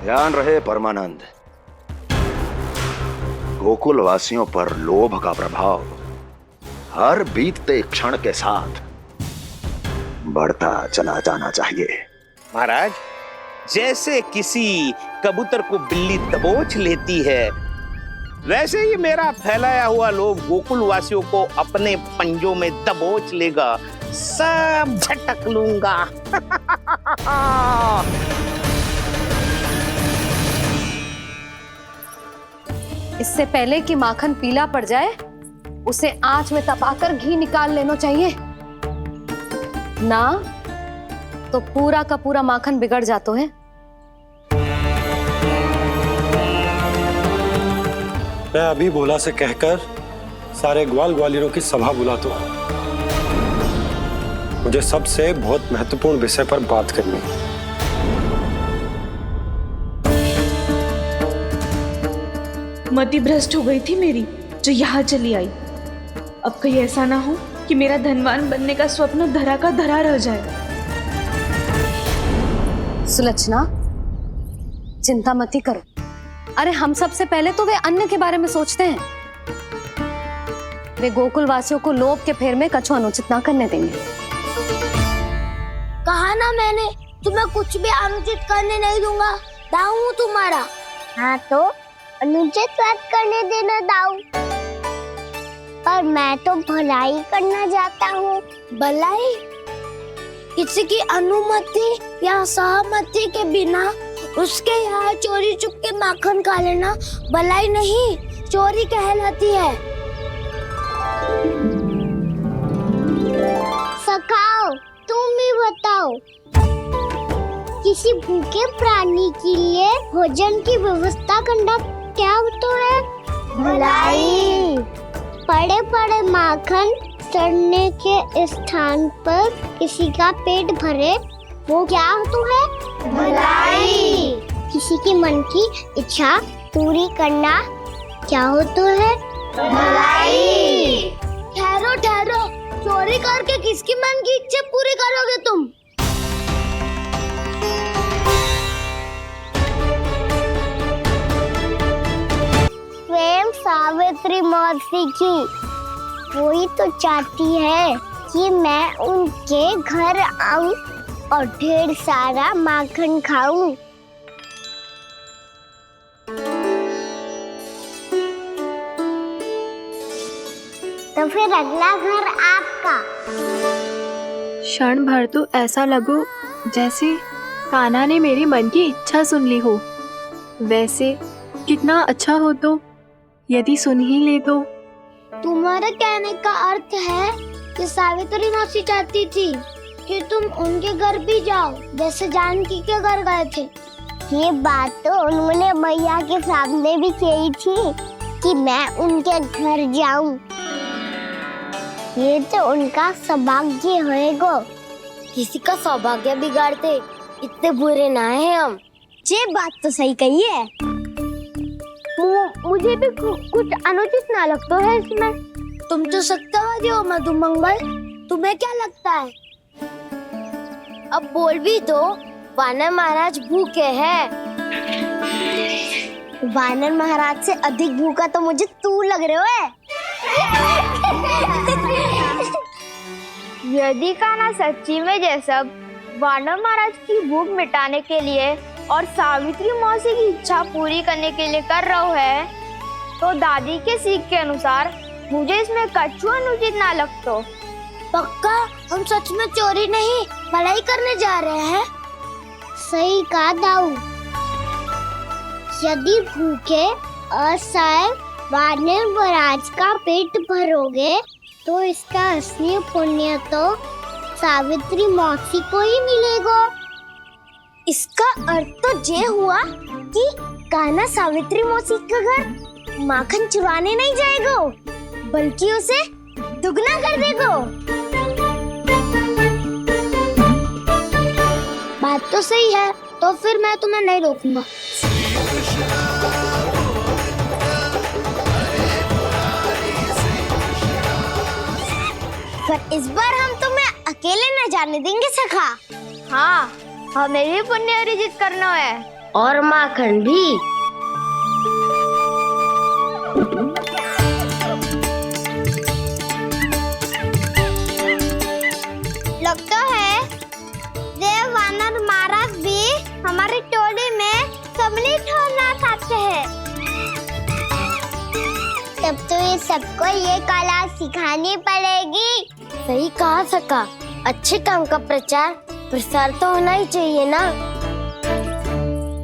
ध्यान रहे परमानंद, गोकुल वासियों पर लोभ का प्रभाव हर बीतते क्षण के साथ बढ़ता चला जाना चाहिए। महाराज, जैसे किसी कबूतर को बिल्ली दबोच लेती है, वैसे ही मेरा फैलाया हुआ लोभ गोकुल वासियों को अपने पंजों में दबोच लेगा। सब झटक लूंगा। इससे पहले कि माखन पीला पड़ जाए, उसे आंच में तपाकर घी निकाल लेना चाहिए ना, तो पूरा का पूरा माखन बिगड़ जाता है। मैं अभी भोला से कहकर सारे ग्वाल ग्वालियरों की सभा बुलाता हूं। मुझे सबसे बहुत महत्वपूर्ण विषय पर बात करनी है। मति भ्रष्ट हो गई थी मेरी, जो यहाँ चली आई। अब कहीं ऐसा ना हो कि मेरा धनवान बनने का स्वप्न धरा का धरा रह जाए। सुलक्षणा, चिंता मत ही करो। अरे हम सबसे पहले तो वे अन्न के बारे में सोचते हैं। वे गोकुल वासियों को लोभ के फेर में कछु अनुचित ना करने देंगे। कहा ना मैंने, तुम्हें कुछ भी अनुचित करने नहीं दूंगा। दाऊ हूँ तुम्हारा। हाँ तो अनुचित बात करने देना दाऊ, पर मैं तो भलाई करना चाहता हूँ। भलाई? किसी की अनुमति या सहमति के बिना उसके यहाँ चोरी चुप के माखन खा लेना भलाई नहीं, चोरी कहलाती है। सखाओ, तुम ही बताओ, किसी भूखे प्राणी के लिए भोजन की व्यवस्था करना क्या होता है? भलाई। पड़े पड़े माखन सड़ने के स्थान पर किसी का पेट भरे, वो क्या होता है? भलाई। किसी की मन की इच्छा पूरी करना क्या होता है? भलाई। ठहरो ठहरो, चोरी करके किसकी मन की इच्छा पूरी करोगे तुम? स्वयं सावित्री मौसी की, वही तो चाहती है कि मैं उनके घर आऊं और ढेर सारा माखन खाऊं। तो फिर अगला घर आपका। क्षण भर तो ऐसा लगो जैसे कान्हा ने मेरे मन की इच्छा सुन ली हो। वैसे कितना अच्छा हो तो यदि सुन ही ले तो। तुम्हारे कहने का अर्थ है कि सावित्री मौसी चाहती थी कि तुम उनके घर भी जाओ जैसे जानकी के घर गए थे। ये बात तो उन्होंने मैया के सामने भी कही थी कि मैं उनके घर जाऊं। ये तो उनका सौभाग्य होएगा। किसी का सौभाग्य बिगाड़ते इतने बुरे ना है हम। ये बात तो सही कही है। मुझे भी कुछ अनुचित ना लगता है इसमें। तुम तो सत्यवादी हो मधुमंगल, तुम्हें क्या लगता है? अब बोल भी दो, वानर महाराज भूखे हैं। वानर महाराज से अधिक भूखा तो मुझे तू लग रहे हो। यदि कान्हा सच्ची में ये सब वानर महाराज की भूख मिटाने के लिए और सावित्री मौसी की इच्छा पूरी करने के लिए कर रहा है, तो दादी के सीख के अनुसार मुझे इसमें कछु अनुचित ना लगतो। पक्का हम सच में चोरी नहीं भलाई करने जा रहे हैं। सही कहा दाऊ। यदि भूखे असहाय वानर महाराज का पेट भरोगे तो इसका असली पुण्य तो सावित्री मौसी को ही मिलेगा। इसका अर्थ तो ये हुआ कि कान्हा सावित्री मौसी का घर माखन चुराने नहीं जाएगा, बल्कि उसे दुगना कर देगा। बात तो सही है, तो फिर मैं तुम्हें नहीं रोकूंगा। पर इस बार हम तुम्हें अकेले न जाने देंगे सखा। हाँ, हमें भी पुण्य अर्जित करना है और माखन भी। लगता है देव वानर महाराज भी हमारी टोली में सम्मिलित होना चाहते हैं। तब तो ये सबको ये कला सिखानी पड़ेगी। सही कहा सका। अच्छे काम का प्रचार प्रसार तो होना ही चाहिए ना।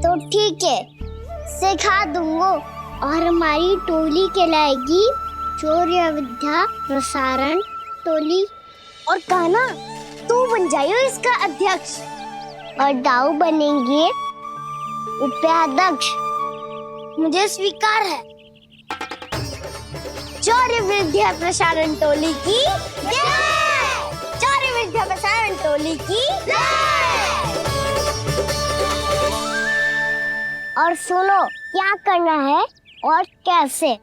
तो ठीक है, सिखा दूंगा और हमारी टोली कहलाएगी चौर्य विद्या प्रसारण टोली। और कान्हा तू बन जाइयो इसका अध्यक्ष और दाऊ बनेंगे उपाध्यक्ष। मुझे स्वीकार है। चौर्य विद्या प्रसारण टोली की जय। चौर्य विद्या प्रसारण टोली की जय। और सुनो क्या करना है और कैसे।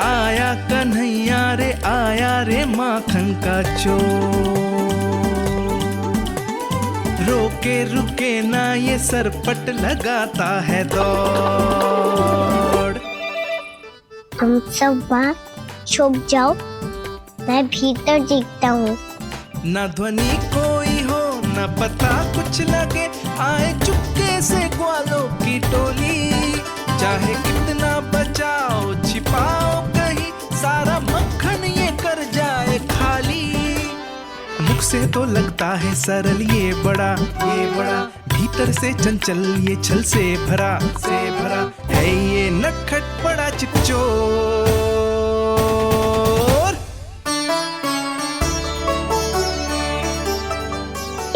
आया कन्हैया रे आया रे माखन का चोर, रोके रुके ना ये सरपट लगाता है दौड़। तुम सब वहाँ छुप जाओ, मैं भीतर देखता हूँ। ना ध्वनि कोई हो ना पता कुछ लगे, आए चुपके से ग्वालों की टोली। चाहे कितना बचाओ छिपाओ कहीं, सारा मक्खन ये कर जाए खाली। मुख से तो लगता है सरल ये बड़ा भीतर से चंचल ये छल से भरा है ये नटखट बड़ा चिच्चोर।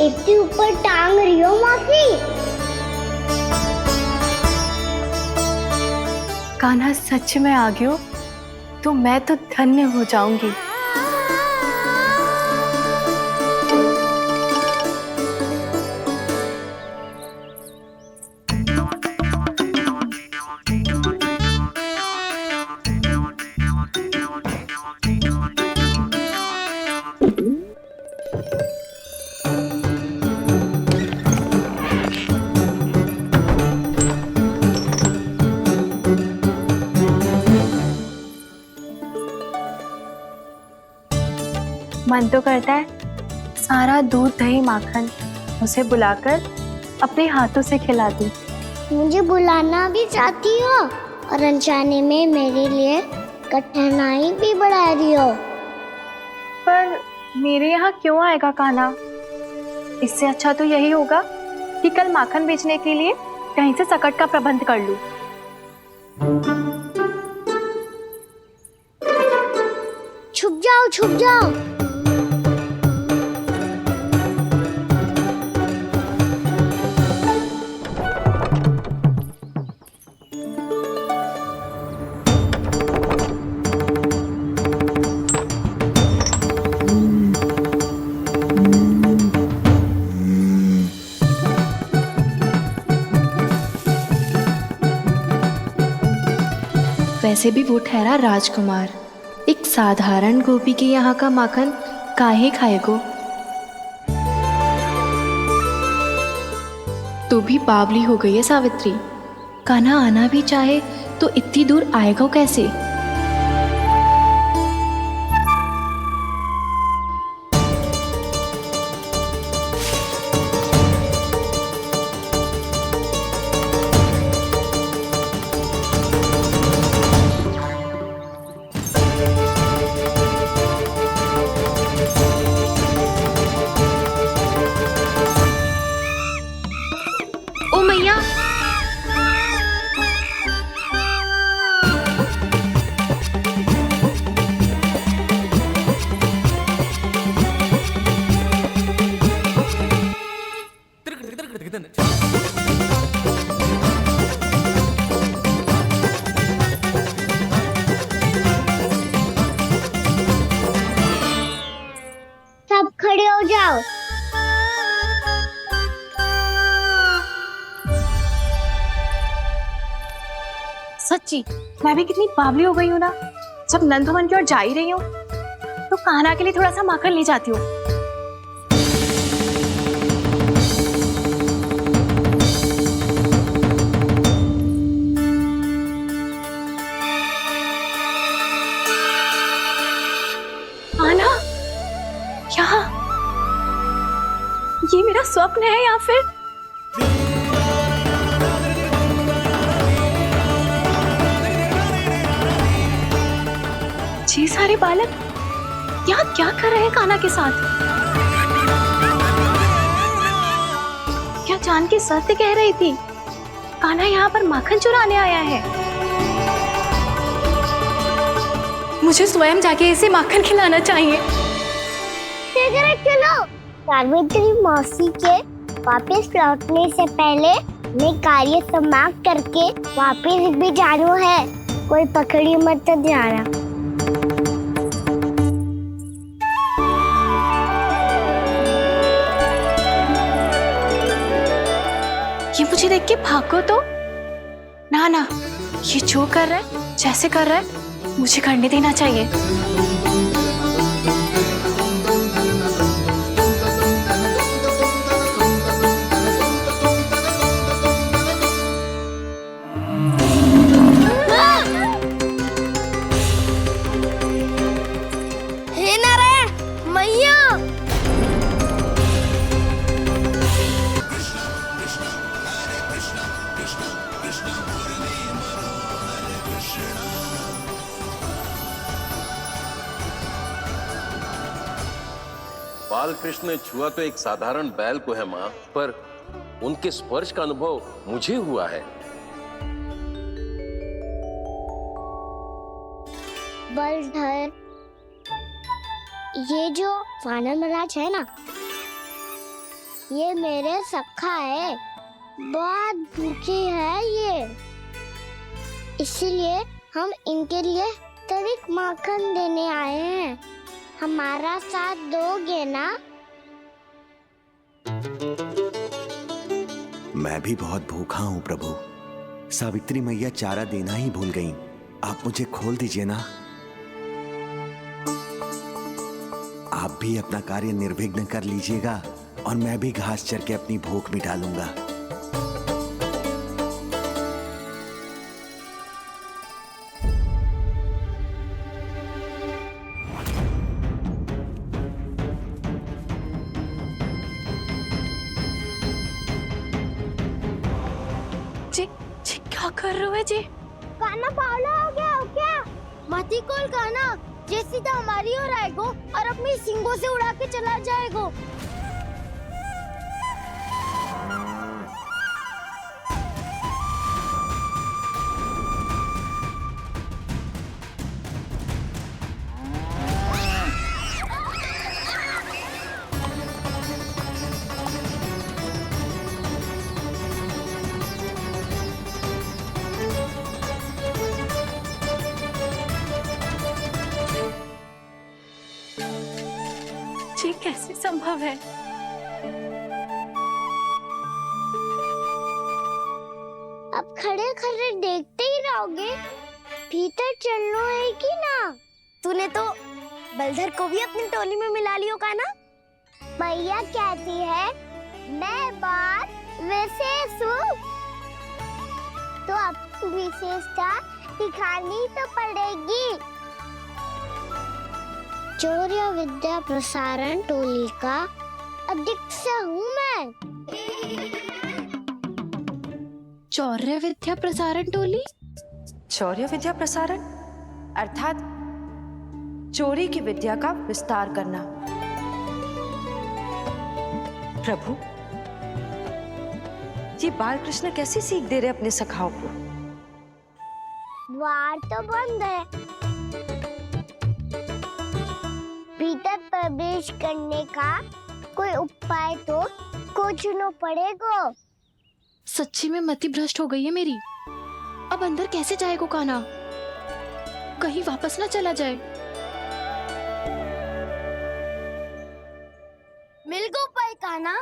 इतने ऊपर टांग रही हो मौसी। कान्हा सच में आ गयो तो मैं तो धन्य हो जाऊंगी। मन तो करता है सारा दूध दही माखन उसे बुलाकर अपने हाथों से खिला दूं। मुझे बुलाना भी चाहती हो और अनजाने में मेरे लिए कठिनाई भी बढ़ा रही हो। पर मेरे यहाँ क्यों आएगा कान्हा? इससे अच्छा तो यही होगा कि कल माखन बेचने के लिए कहीं से सकट का प्रबंध कर लूं। छुप जाओ, छुप जाओ। वैसे भी वो ठहरा राजकुमार, एक साधारण गोपी के यहाँ का माखन काहे खाएगो? तो भी बावली हो गई है सावित्री। कान्हा आना भी चाहे तो इतनी दूर आएगा कैसे? सब खड़े हो जाओ। सच्ची मैं भी कितनी बावली हो गई हूँ ना। जब नंदवन की ओर जा ही रही हूँ तो कान्हा के लिए थोड़ा सा माखन ले जाती हूँ। कान्हा, यहाँ ये मेरा स्वप्न है या फिर ये सारे बालक यहाँ क्या कर रहे हैं कान्हा के साथ? क्या जानकी सत्य कह रही थी? कान्हा यहाँ पर माखन चुराने आया है। मुझे स्वयं जाके इसे माखन खिलाना चाहिए। चलो, सावित्री मौसी के वापस लौटने से पहले मैं कार्य समाप्त करके वापस भी जाना है। कोई पकड़ी मत जाना। ये मुझे देख के भागो तो ना ना, ये जो कर रहा है, जैसे कर रहा है, मुझे करने देना चाहिए। हे नारायण मैया, बाल कृष्ण ने छुआ तो एक साधारण बैल को है माँ, पर उनके स्पर्श का अनुभव मुझे हुआ है। बलधर, ये जो वानर महाराज है ना, ये मेरे सखा है। बहुत भूखे है ये, इसीलिए हम इनके लिए तनिक माखन देने आए हैं। हमारा साथ दोगे ना? मैं भी बहुत भूखा हूँ प्रभु। सावित्री मैया चारा देना ही भूल गईं। आप मुझे खोल दीजिए ना। आप भी अपना कार्य निर्विघ्न कर लीजिएगा और मैं भी घास चर के अपनी भूख मिटा लूंगा। जी, क्या कर रहे हो जी? कान्हा पावला हो गया हो क्या? मती कोल कान्हा जे सीधा हमारी ओर आएगो और अपनी सींगों से उड़ा के चला जाएगो। ये कैसे संभव है? अब खड़े खड़े देखते ही रहोगे? भीतर चलना है कि ना? तूने तो बलधर को भी अपनी टोली में मिला लियो का ना? मैया कहती है मैं बात विशेष हूँ, तो अब विशेषता दिखानी तो पड़ेगी। चौर्य विद्या प्रसारण टोली का अध्यक्ष हूँ मैं। चौर्य विद्या प्रसारण टोली? चौर्य विद्या प्रसारण अर्थात चोरी की विद्या का विस्तार करना। प्रभु, ये बाल कृष्ण कैसी सीख दे रहे अपने सखाओं को? द्वार तो बंद है, भीतर प्रवेश करने का कोई उपाय तो खोजना पड़ेगा। सच्ची में मति भ्रष्ट हो गई है मेरी। अब अंदर कैसे जाएगा कान्हा? कहीं वापस ना चला जाए। मिल गो उपाय कान्हा।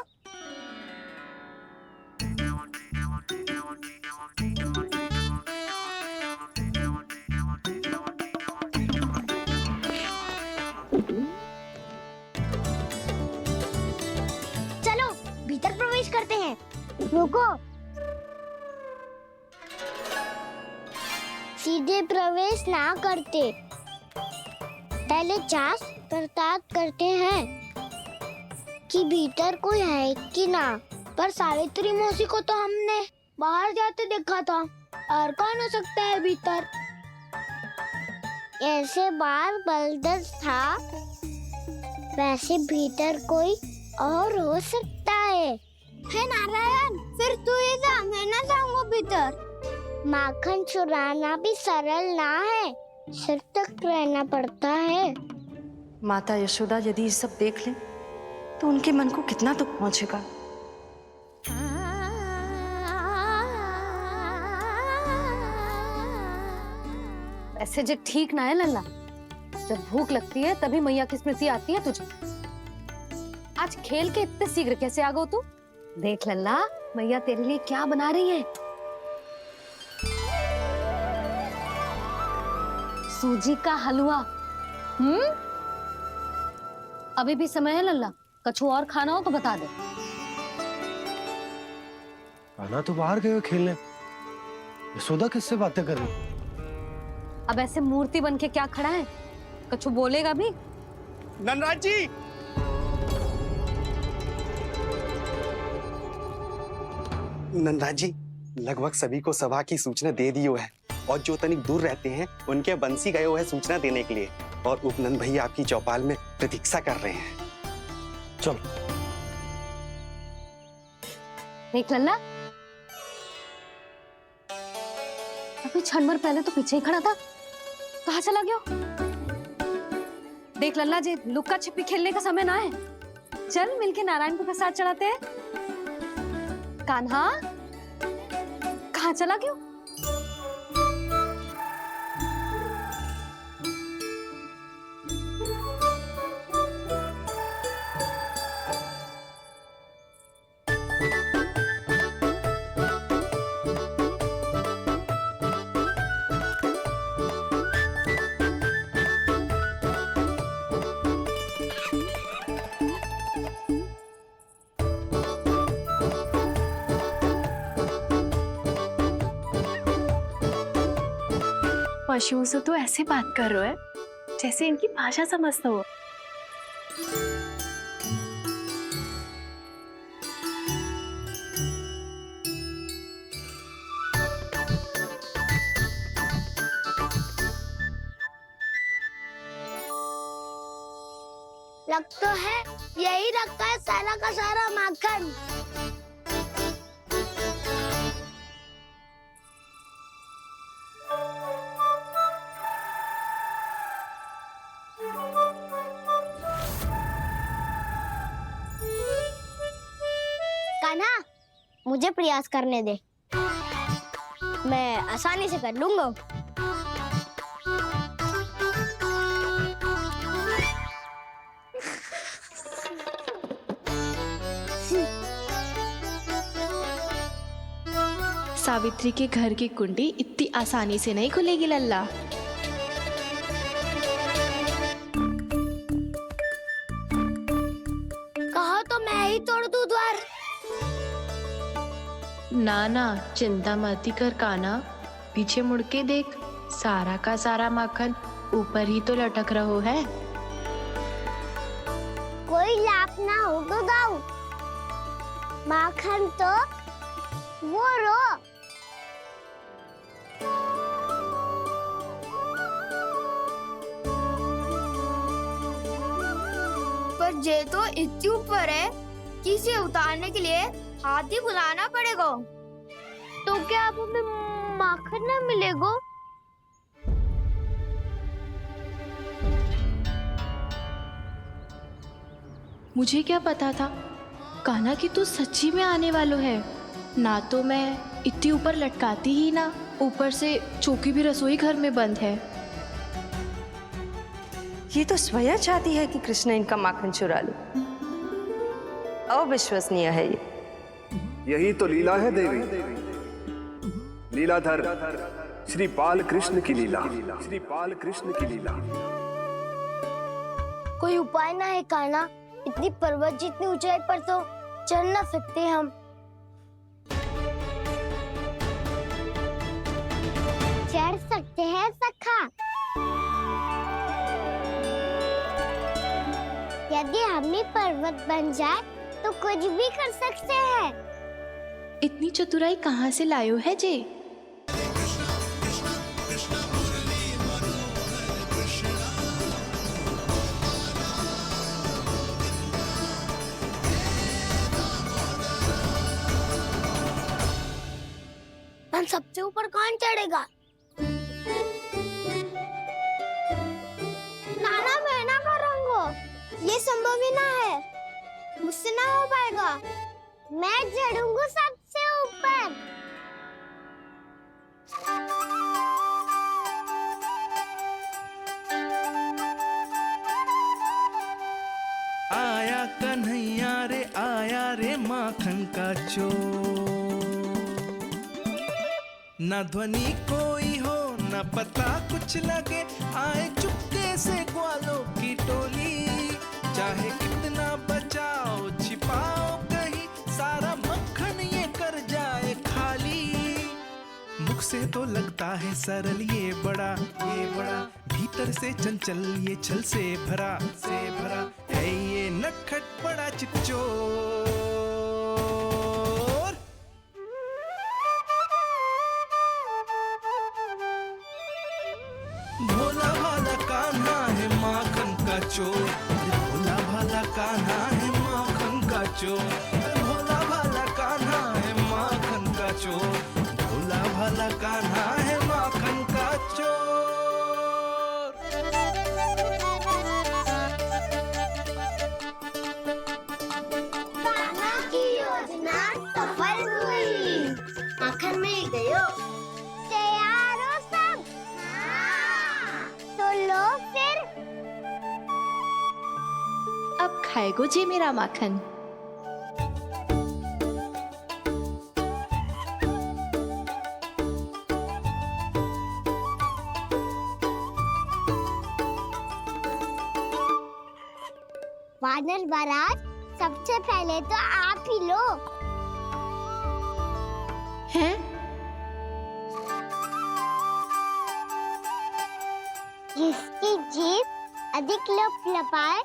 चलो भीतर प्रवेश करते हैं। रुको, सीधे प्रवेश ना करते, पहले जांच पड़ताल करते हैं कि भीतर कोई है कि ना। पर सावित्री मौसी को तो हमने बाहर जाते देखा था, और कौन हो सकता है भीतर? ऐसे बार बलदर था, वैसे भीतर कोई और हो सकता है नारायण, फिर तू ही जा, मैं ना जाऊंगा भीतर। माखन चुराना भी सरल ना है, सिर तक रहना पड़ता है। माता यशोदा यदि ये सब देख लें तो उनके मन को कितना दुख पहुंचेगा। ऐसे जो ठीक ना है लल्ला, जब भूख लगती है तभी मैया की स्मृति आती है तुझे। आज खेल के इतने शीघ्र कैसे आ गो तू? देख लल्ला, मैया तेरे लिए क्या बना रही है। सूजी का हलवा। अभी भी समय है लल्ला, कछु और खाना हो तो बता दे। कान्हा तो बाहर गए खेलने, यशोदा किससे बातें कर रही? अब ऐसे मूर्ति बन के क्या खड़ा है? कछु बोलेगा भी? नंदराज जी, नंदराज जी, लगभग सभी को सभा की सूचना दे दी है, और जो तनिक दूर रहते हैं उनके बंसी गए हुए सूचना देने के लिए, और उपनंद भैया आपकी चौपाल में प्रतीक्षा कर रहे हैं। चलो। देख लल्ला, अभी क्षण भर पहले तो पीछे ही खड़ा था, कहाँ चला गया? देख लल्ला जी, लुक्का छिपी खेलने का समय ना है। चल मिलके नारायण को प्रसाद चढ़ाते हैं। कान्हा, कहाँ चला गया? पशुओं से तो ऐसे बात कर रहे हो जैसे इनकी भाषा समझता हो। लग तो है यही रखा है सारा का सारा माखन। कान्हा, मुझे प्रयास करने दे, मैं आसानी से कर लूंगा। सावित्री के घर की कुंडी इतनी आसानी से नहीं खुलेगी लल्ला। कहो तो मैं ही तोड़ दूं द्वार। ना ना, चिंता मत कर कान्हा, पीछे मुड़ के देख, सारा का सारा माखन ऊपर ही तो लटक रहो है। कोई लाभ ना हो तो दाऊ, माखन तो वो रो। पर जे तो इतनी ऊपर है कि इसे उतारने के लिए हाथी बुलाना पड़ेगा। तो क्या अब हमें माखन ना मिलेगा? मुझे क्या पता था कान्हा कि तू सच्ची में आने वालो है। ना तो मैं इतनी ऊपर लटकाती ही ना, ऊपर से चौकी भी रसोई घर में बंद है। ये तो स्वयं चाहती है कि कृष्ण इनका माखन चुरा लो। अविश्वसनीय है ये। यही तो लीला है देवी, लीलाधर श्री बाल कृष्ण की लीला, श्री बाल कृष्ण की लीला। कोई उपाय ना है कान्हा? इतनी पर्वत जितनी ऊंचाई पर तो चढ़ ना सकते हम। चढ़ सकते हैं सखा, यदि हम ही पर्वत बन जाए तो कुछ भी कर सकते हैं। इतनी चतुराई कहाँ से लायो है जे? हम सबसे ऊपर कौन चढ़ेगा? नाना मैं ना करूँगा, ये संभव ही ना है, मुझसे ना हो पाएगा। मैं चढ़ूंगा सबसे ऊपर। आया कन्हैया रे आया रे माखन का चोर, न ध्वनि कोई हो न पता कुछ लगे, आए चुपके से ग्वालों की टोली, चाहे कितना बचाओ छिपाओ कहीं, सारा मक्खन ये कर जाए खाली। मुख से तो लगता है सरल ये बड़ा भीतर से चंचल ये छल से भरा है ये नटखट बड़ा चिच्चोर। भोला भाला कान्हा है माखन का चोर, भोला भाला कान्हा है माखन का चोर, भोला भाला कान्हा है माखन का चोर, भोला भाला कान्हा है माखन का चोर। कान्हा की योजना सफल हुई, माखन मिल गयो। तैयार हो सब? तो लो फिर। अब खाएगो जे मेरा माखन। वानर महाराज, सबसे पहले तो आप ही लो। हैं? जिसकी जीभ अधिक लपलपाए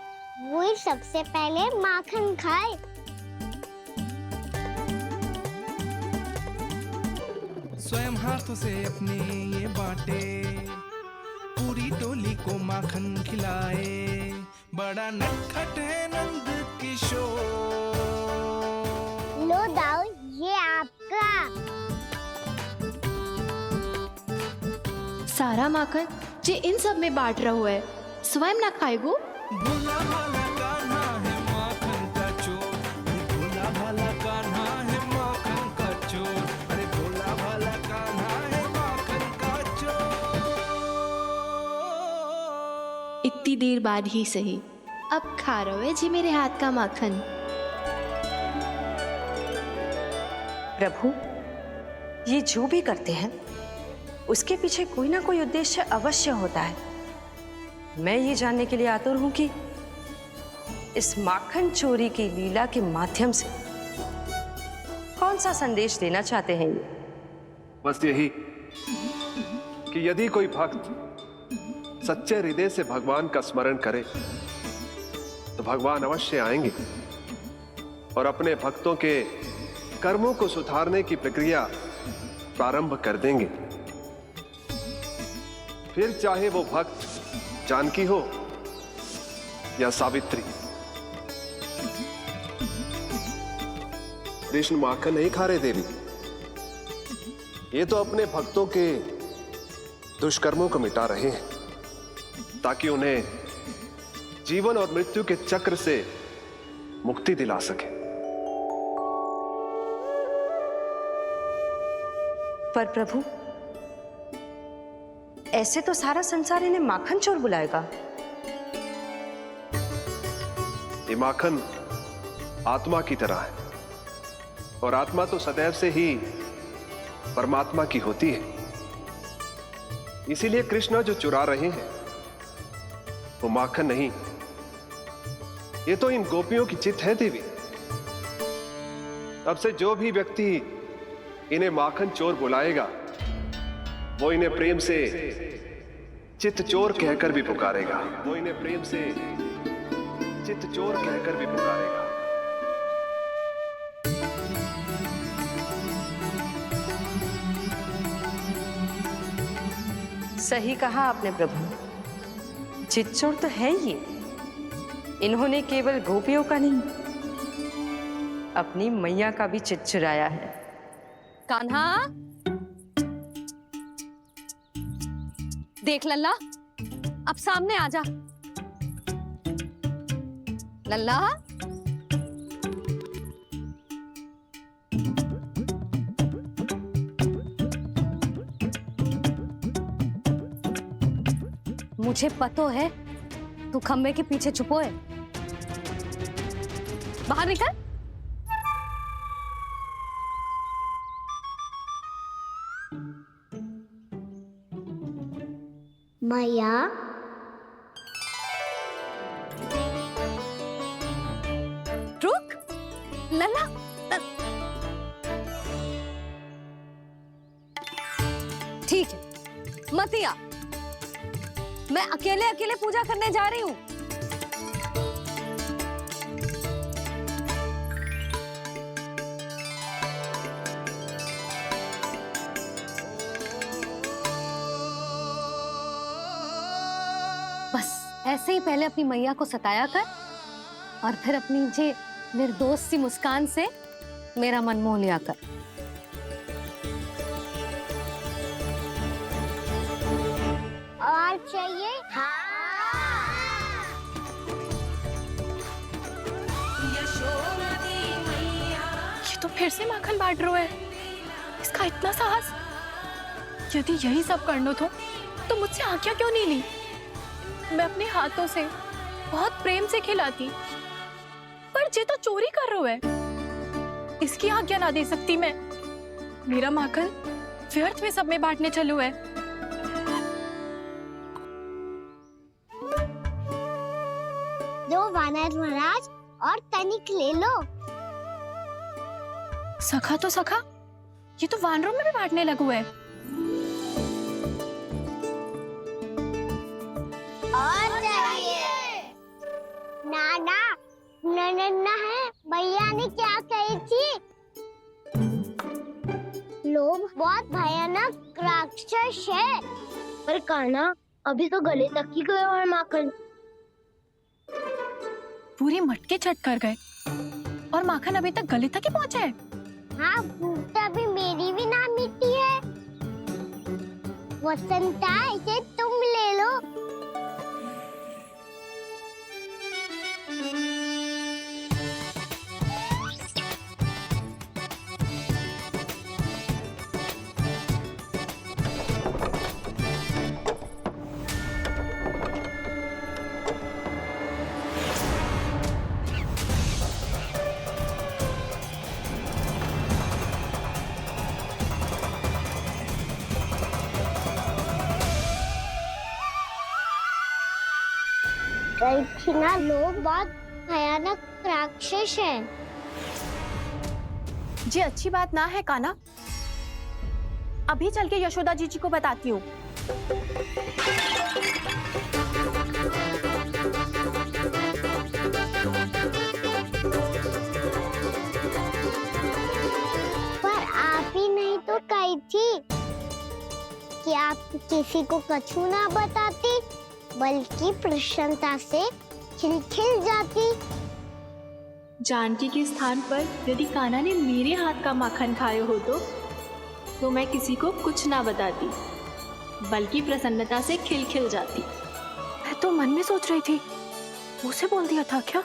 वही सबसे पहले माखन खाए। स्वयं हाथों से अपने ये बांटे, पूरी टोली को माखन खिलाए, बड़ा नटखट है नंद किशोर। लो दाऊ, ये आपका। सारा माखन जे इन सब में बांट रहो है, स्वयं ना खाएगो। भोला भाला कान्हा है माखन का चोर, भोला भाला कान्हा है माखन का चोर, अरे भोला भाला कान्हा है माखन का चोर। इतनी देर बाद ही सही, अब खा रहो है जी मेरे हाथ का माखन। प्रभु, ये जो भी करते हैं उसके पीछे कोई ना कोई उद्देश्य अवश्य होता है। मैं ये जानने के लिए आतुर हूं कि इस माखन चोरी की लीला के माध्यम से कौन सा संदेश देना चाहते हैं ये। बस यही कि यदि कोई भक्त सच्चे हृदय से भगवान का स्मरण करे तो भगवान अवश्य आएंगे और अपने भक्तों के कर्मों को सुधारने की प्रक्रिया प्रारंभ कर देंगे। फिर चाहे वो भक्त जानकी हो या सावित्री। कृष्ण माखन नहीं खा रहे देवी, ये तो अपने भक्तों के दुष्कर्मों को मिटा रहे हैं ताकि उन्हें जीवन और मृत्यु के चक्र से मुक्ति दिला सके। पर प्रभु, ऐसे तो सारा संसार इन्हें माखन चोर बुलाएगा। ये माखन आत्मा की तरह है और आत्मा तो सदैव से ही परमात्मा की होती है। इसीलिए कृष्ण जो चुरा रहे हैं वो माखन नहीं, ये तो इन गोपियों की चित है देवी। अब से जो भी व्यक्ति इन्हें माखन चोर बुलाएगा वो इन्हें प्रेम से चित्त चोर कहकर भी पुकारेगा। वो इन्हें प्रेम से चित्त चोर कहकर भी पुकारेगा। सही कहा आपने प्रभु, चित्त चोर तो है ये। इन्होंने केवल गोपियों का नहीं, अपनी मैया का भी चित्त चुराया है। कान्हा, देख लल्ला, अब सामने आ जा। लल्ला, मुझे पतो है तू खम्बे के पीछे छुपो है। बाहर निकल। मैया, रुक। लल्ला, ठीक है, मत आ। मैं अकेले अकेले पूजा करने जा रही हूँ। बस ऐसे ही पहले अपनी मैया को सताया कर और फिर अपनी जे निर्दोष सी मुस्कान से मेरा मन मोह लिया कर। और चाहिए? ये तो फिर से माखन बांट रहा है। इसका इतना साहस। यदि यही सब करना तो मुझसे आज्ञा क्यों नहीं ली? मैं अपने हाथों से बहुत प्रेम से खिलाती, पर जे तो चोरी कर रहा है, इसकी आज्ञा ना दे सकती मैं। मेरा माखन व्यर्थ में सब में बांटने चलू है। दो वानर महाराज और तनिक ले लो। सखा तो सखा, ये तो वानरों में भी बांटने लगू है। और चाहिए? नाना, नन्ना है, भैया ने क्या कही थी? लोभ बहुत भयानक राक्षस है। पर कान्हा, अभी तो गले तक ही गया है माखन। पूरी मटके चट कर गए और माखन अभी तक गले तक ही पहुंचा है। हाँ, भूख तो अभी मेरी भी ना मिटी है। वसंता, इसे तुम ले लो। ना लोग बहुत भयानक राक्षस हैं। जी अच्छी बात ना है कान्हा, अभी चल के यशोदा जी को बताती हूँ। पर आप ही नहीं तो कही थी कि आप किसी को कछु ना बताती, बल्कि प्रसन्नता से खिलखिल जाती। जानकी के स्थान पर यदि कान्हा ने मेरे हाथ का माखन खाए हो तो मैं किसी को कुछ ना बताती, बल्कि प्रसन्नता से खिलखिल जाती। मैं तो मन में सोच रही थी, उसे बोल दिया था क्या?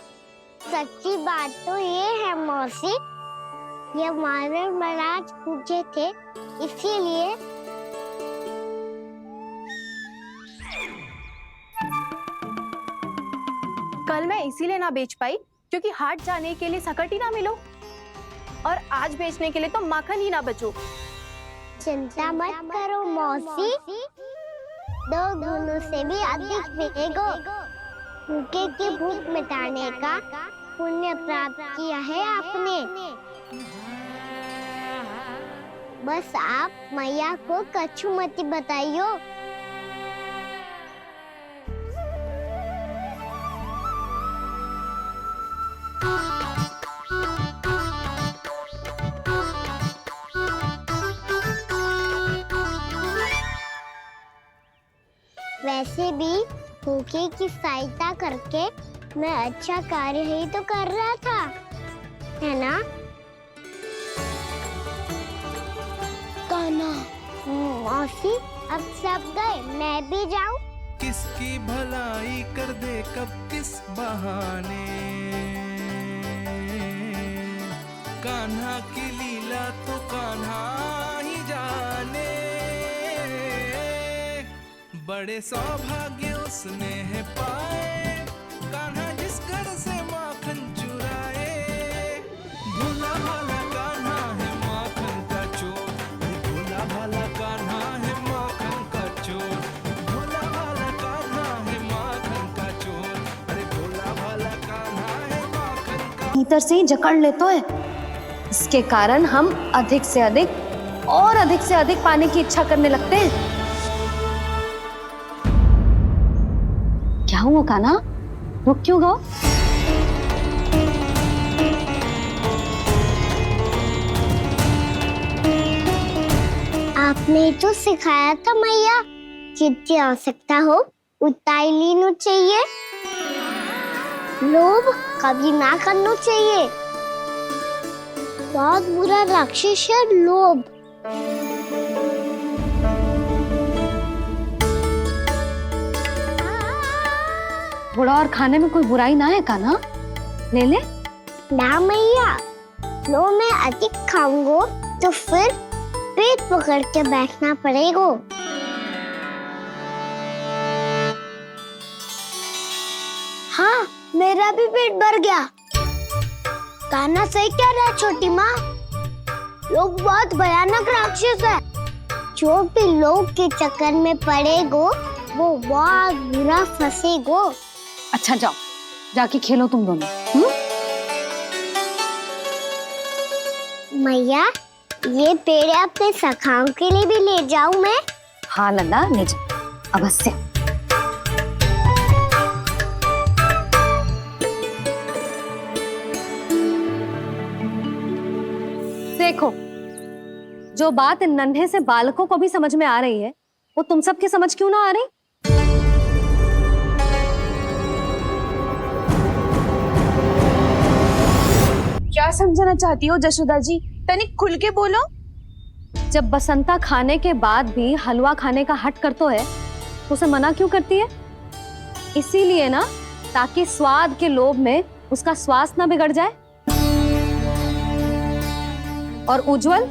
सच्ची बात तो ये है मौसी, ये मानव महाराज पूछे थे, इसीलिए कल मैं इसीलिए ना बेच पाई क्योंकि हाट जाने के लिए सकट ही ना मिलो, और आज बेचने के लिए तो माखन ही ना बचो। चिंता मत करो मौसी, 2 गुनों से भी अधिक मिलेगा। भूखे की भूख मिटाने का पुण्य प्राप्त किया है आपने। बस आप मैया को कछु मत बताइयो। वैसे भी भूखे की सहायता करके मैं अच्छा कार्य ही तो कर रहा था, है ना? कान्हा, मौसी अब सब गए, मैं भी जाऊं? किसकी भलाई कर दे कब किस बहाने, कान्हा की लीला तो कान्हा ही जाने। बड़े सौभाग्य उसने है पाए, कान्हा जिस घर से माखन चुराए। भोला भाला कान्हा है माखन का चोर, भोला भाला कान्हा है माखन का चोर, भोला भाला कान्हा है माखन का चोर, अरे भोला भाला कान्हा है माखन का। भीतर से ही जकड़ लेते हैं, इसके कारण हम अधिक से अधिक और अधिक से अधिक पाने की इच्छा करने लगते हैं। क्या हुआ कान्हा, रुक क्यों गए? आपने तो सिखाया था मैया, जितनी आवश्यकता हो उतना ही लेना चाहिए, लोभ कभी ना करना चाहिए। बहुत बुरा राक्षस है लोभ। थोड़ा और खाने में कोई बुराई ना है कान्हा, ले ले। ना मैया, लो मैं अधिक खाऊंगा तो फिर पेट पकड़ के बैठना पड़ेगा। हाँ, मेरा भी पेट भर गया। कान्हा सही कह रहा है छोटी माँ, लोग बहुत भयानक राक्षस है। जो भी लोग के चक्कर में पड़ेगो वो बहुत बुरा फंसेगो। अच्छा जाओ, जाके खेलो तुम दोनों। मैया, ये पेड़ अपने सखाओं के लिए भी ले जाऊं मैं? हाँ लल्ला, ले जाओ अवश्य। देखो, जो बात इन नन्हे से बालकों को भी समझ में आ रही है, वो तुम सबकी समझ क्यों ना आ रही? क्या समझाना चाहती हो जशोदा जी? तनिक खुल के बोलो। जब बसंता खाने के बाद भी हलवा खाने का हट कर तो है, तो उसे मना क्यों करती है? इसीलिए ना, ताकि स्वाद के लोभ में उसका स्वास्थ्य ना बिगड़ जाए। और उज्जवल,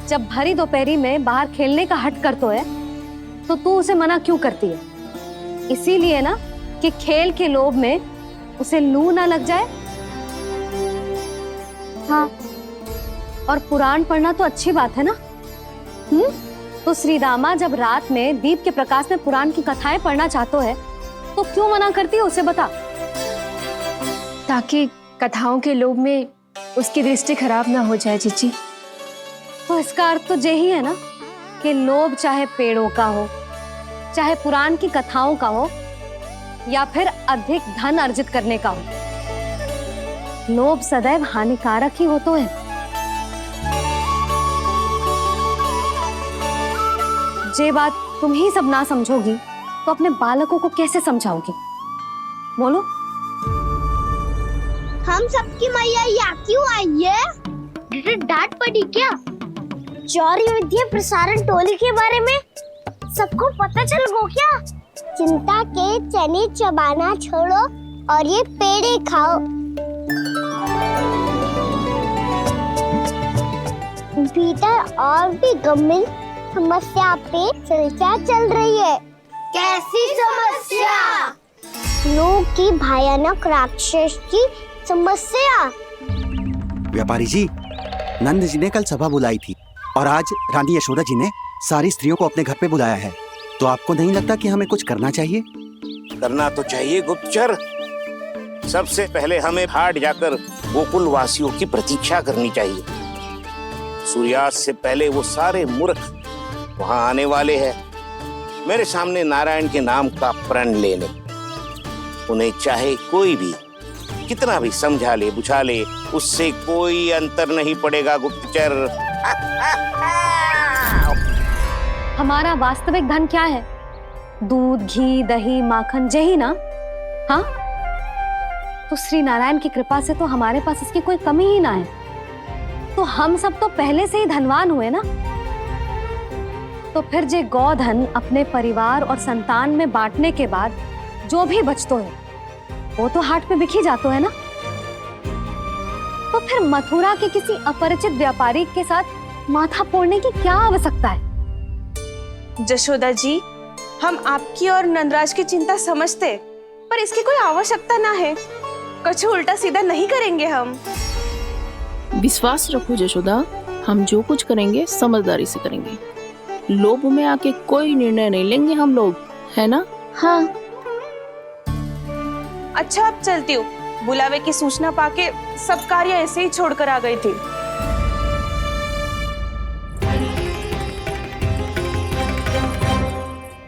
जब भरी दोपहरी में बाहर खेलने का हट कर तो है, तो तू उसे मना क्यों करती है? इसीलिए ना कि खेल के लोभ में उसे लू ना लग जाए। हाँ, और पुराण पढ़ना तो अच्छी बात है ना। तो श्री रामा जब रात में दीप के प्रकाश में पुराण की कथाएं पढ़ना चाहते है, तो क्यों मना करती है? उसे बता। ताकि कथाओं के लोभ में उसकी दृष्टि खराब ना हो जाए जीजी। तो इसका अर्थ तो यही है ना कि लोभ चाहे पेड़ों का हो, चाहे पुराण की कथाओं का हो, या फिर अधिक धन अर्जित करने का हो, लोभ सदैव हानिकारक ही होता है। जे बात तुम ही सब ना समझोगी, तो अपने बालकों को कैसे समझाओगी? बोलो। हम सबकी मैया यहाँ क्यों आई है? डांट पड़ी क्या? चौरी विद्या प्रसारण टोली के बारे में सबको पता चल गो क्या? चिंता के चने चबाना छोड़ो और ये पेड़े खाओ। भीतर और भी गंभीर समस्या पे चर्चा चल रही है। कैसी समस्या? लोग की भयानक राक्षस की समस्या। व्यापारी जी, नंद जी ने कल सभा बुलाई थी और आज रानी यशोदा जी ने सारी स्त्रियों को अपने घर पे बुलाया है। तो आपको नहीं लगता कि हमें कुछ करना चाहिए? करना तो चाहिए गुप्तचर। सबसे पहले हमें हाट जाकर गोकुल वासियों की प्रतीक्षा करनी चाहिए। सूर्यास्त से पहले वो सारे मूर्ख वहां आने वाले हैं, मेरे सामने नारायण के नाम का प्रण लेने। उन्हें चाहे कोई भी कितना भी समझा ले बुझा ले, उससे कोई अंतर नहीं पड़ेगा गुप्तचर। हमारा वास्तविक धन क्या है? दूध, घी, दही, माखन, यही ना? हाँ, तो श्री नारायण की कृपा से तो हमारे पास इसकी कोई कमी ही ना है। तो हम सब तो पहले से ही धनवान हुए ना। तो फिर जे गोधन अपने परिवार और संतान में बांटने के बाद जो भी बचतो है, वो तो हाट में बिखी जातो है ना। तो फिर मथुरा के किसी अपरिचित व्यापारी के साथ माथा फोड़ने की क्या आवश्यकता है? जशोदा जी, हम आपकी और नंदराज की चिंता समझते, पर इसकी कोई आवश्यकता ना है। कुछ उल्टा सीधा नहीं करेंगे हम। विश्वास रखो जशोदा, हम जो कुछ करेंगे समझदारी से करेंगे। लोभ में आके कोई निर्णय नहीं लेंगे हम लोग, है ना? हाँ। अच्छा, अब चलती हूँ। बुलावे की सूचना पाके सब कार्य ऐसे ही छोड़कर आ गई थी।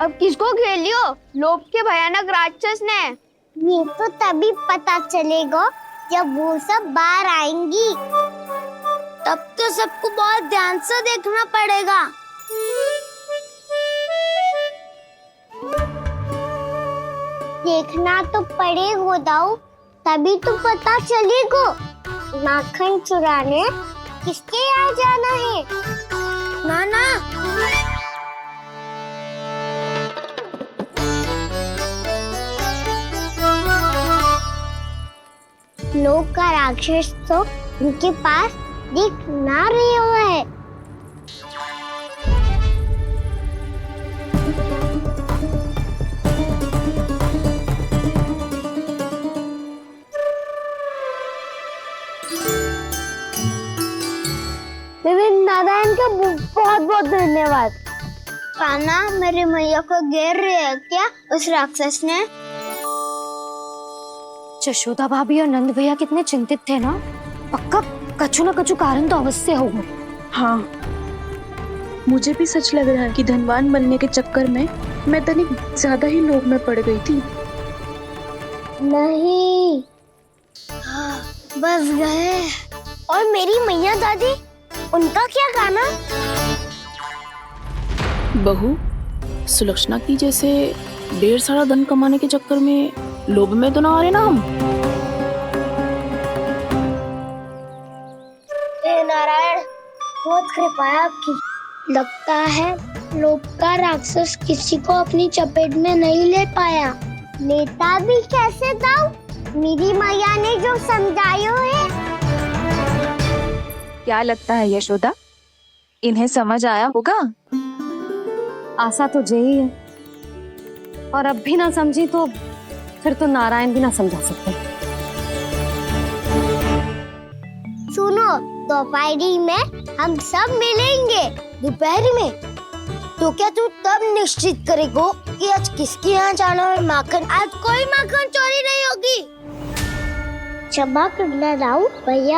अब किसको घेर लियो? लोभ के भयानक राक्षस ने। ये तो तभी पता चलेगा जब वो सब बाहर आएंगी। तब तो सबको बहुत ध्यान से देखना पड़ेगा। देखना तो पड़ेगा दाऊ, तभी तो पता चलेगा माखन चुराने किसके यहाँ जाना है। नाना, लोग का राक्षस तो उनके पास दिख ना रहे हुआ है। नारायण का बहुत बहुत धन्यवाद। कान्हा, मेरी मैया को घेर रहे है क्या उस राक्षस ने? यशोदा भाभी और नंद भैया कितने चिंतित थे ना। पक्का कछु ना कछु कारण तो अवश्य होगा। हाँ, मुझे भी सच लग रहा है कि धनवान बनने के चक्कर में मैं तनिक ज्यादा ही लोभ में पड़ गई थी। नहीं, बस गए। और मेरी मैया दादी, उनका क्या गाना? बहू, सुलक्षणा की जैसे ढेर सारा धन कमाने के चक्कर में लोभ में तो ना आ रहे ना हम। हे नारायण, बहुत कृपा है आपकी। लगता है लोभ का राक्षस किसी को अपनी चपेट में नहीं ले पाया। लेता भी कैसे दाऊ? मेरी मैया ने जो समझायो है। क्या लगता है यशोदा, इन्हें समझ आया होगा? आशा तो यही है, और अब भी ना समझी तो फिर तो नारायण भी ना समझा सकते। सुनो, दोपहरी में हम सब मिलेंगे। दोपहर में? तो क्या तू तब निश्चित करेगो कि आज किसके यहाँ जाना है माखन? आज कोई माखन चोरी नहीं होगी। क्षमा करना दाऊ भैया।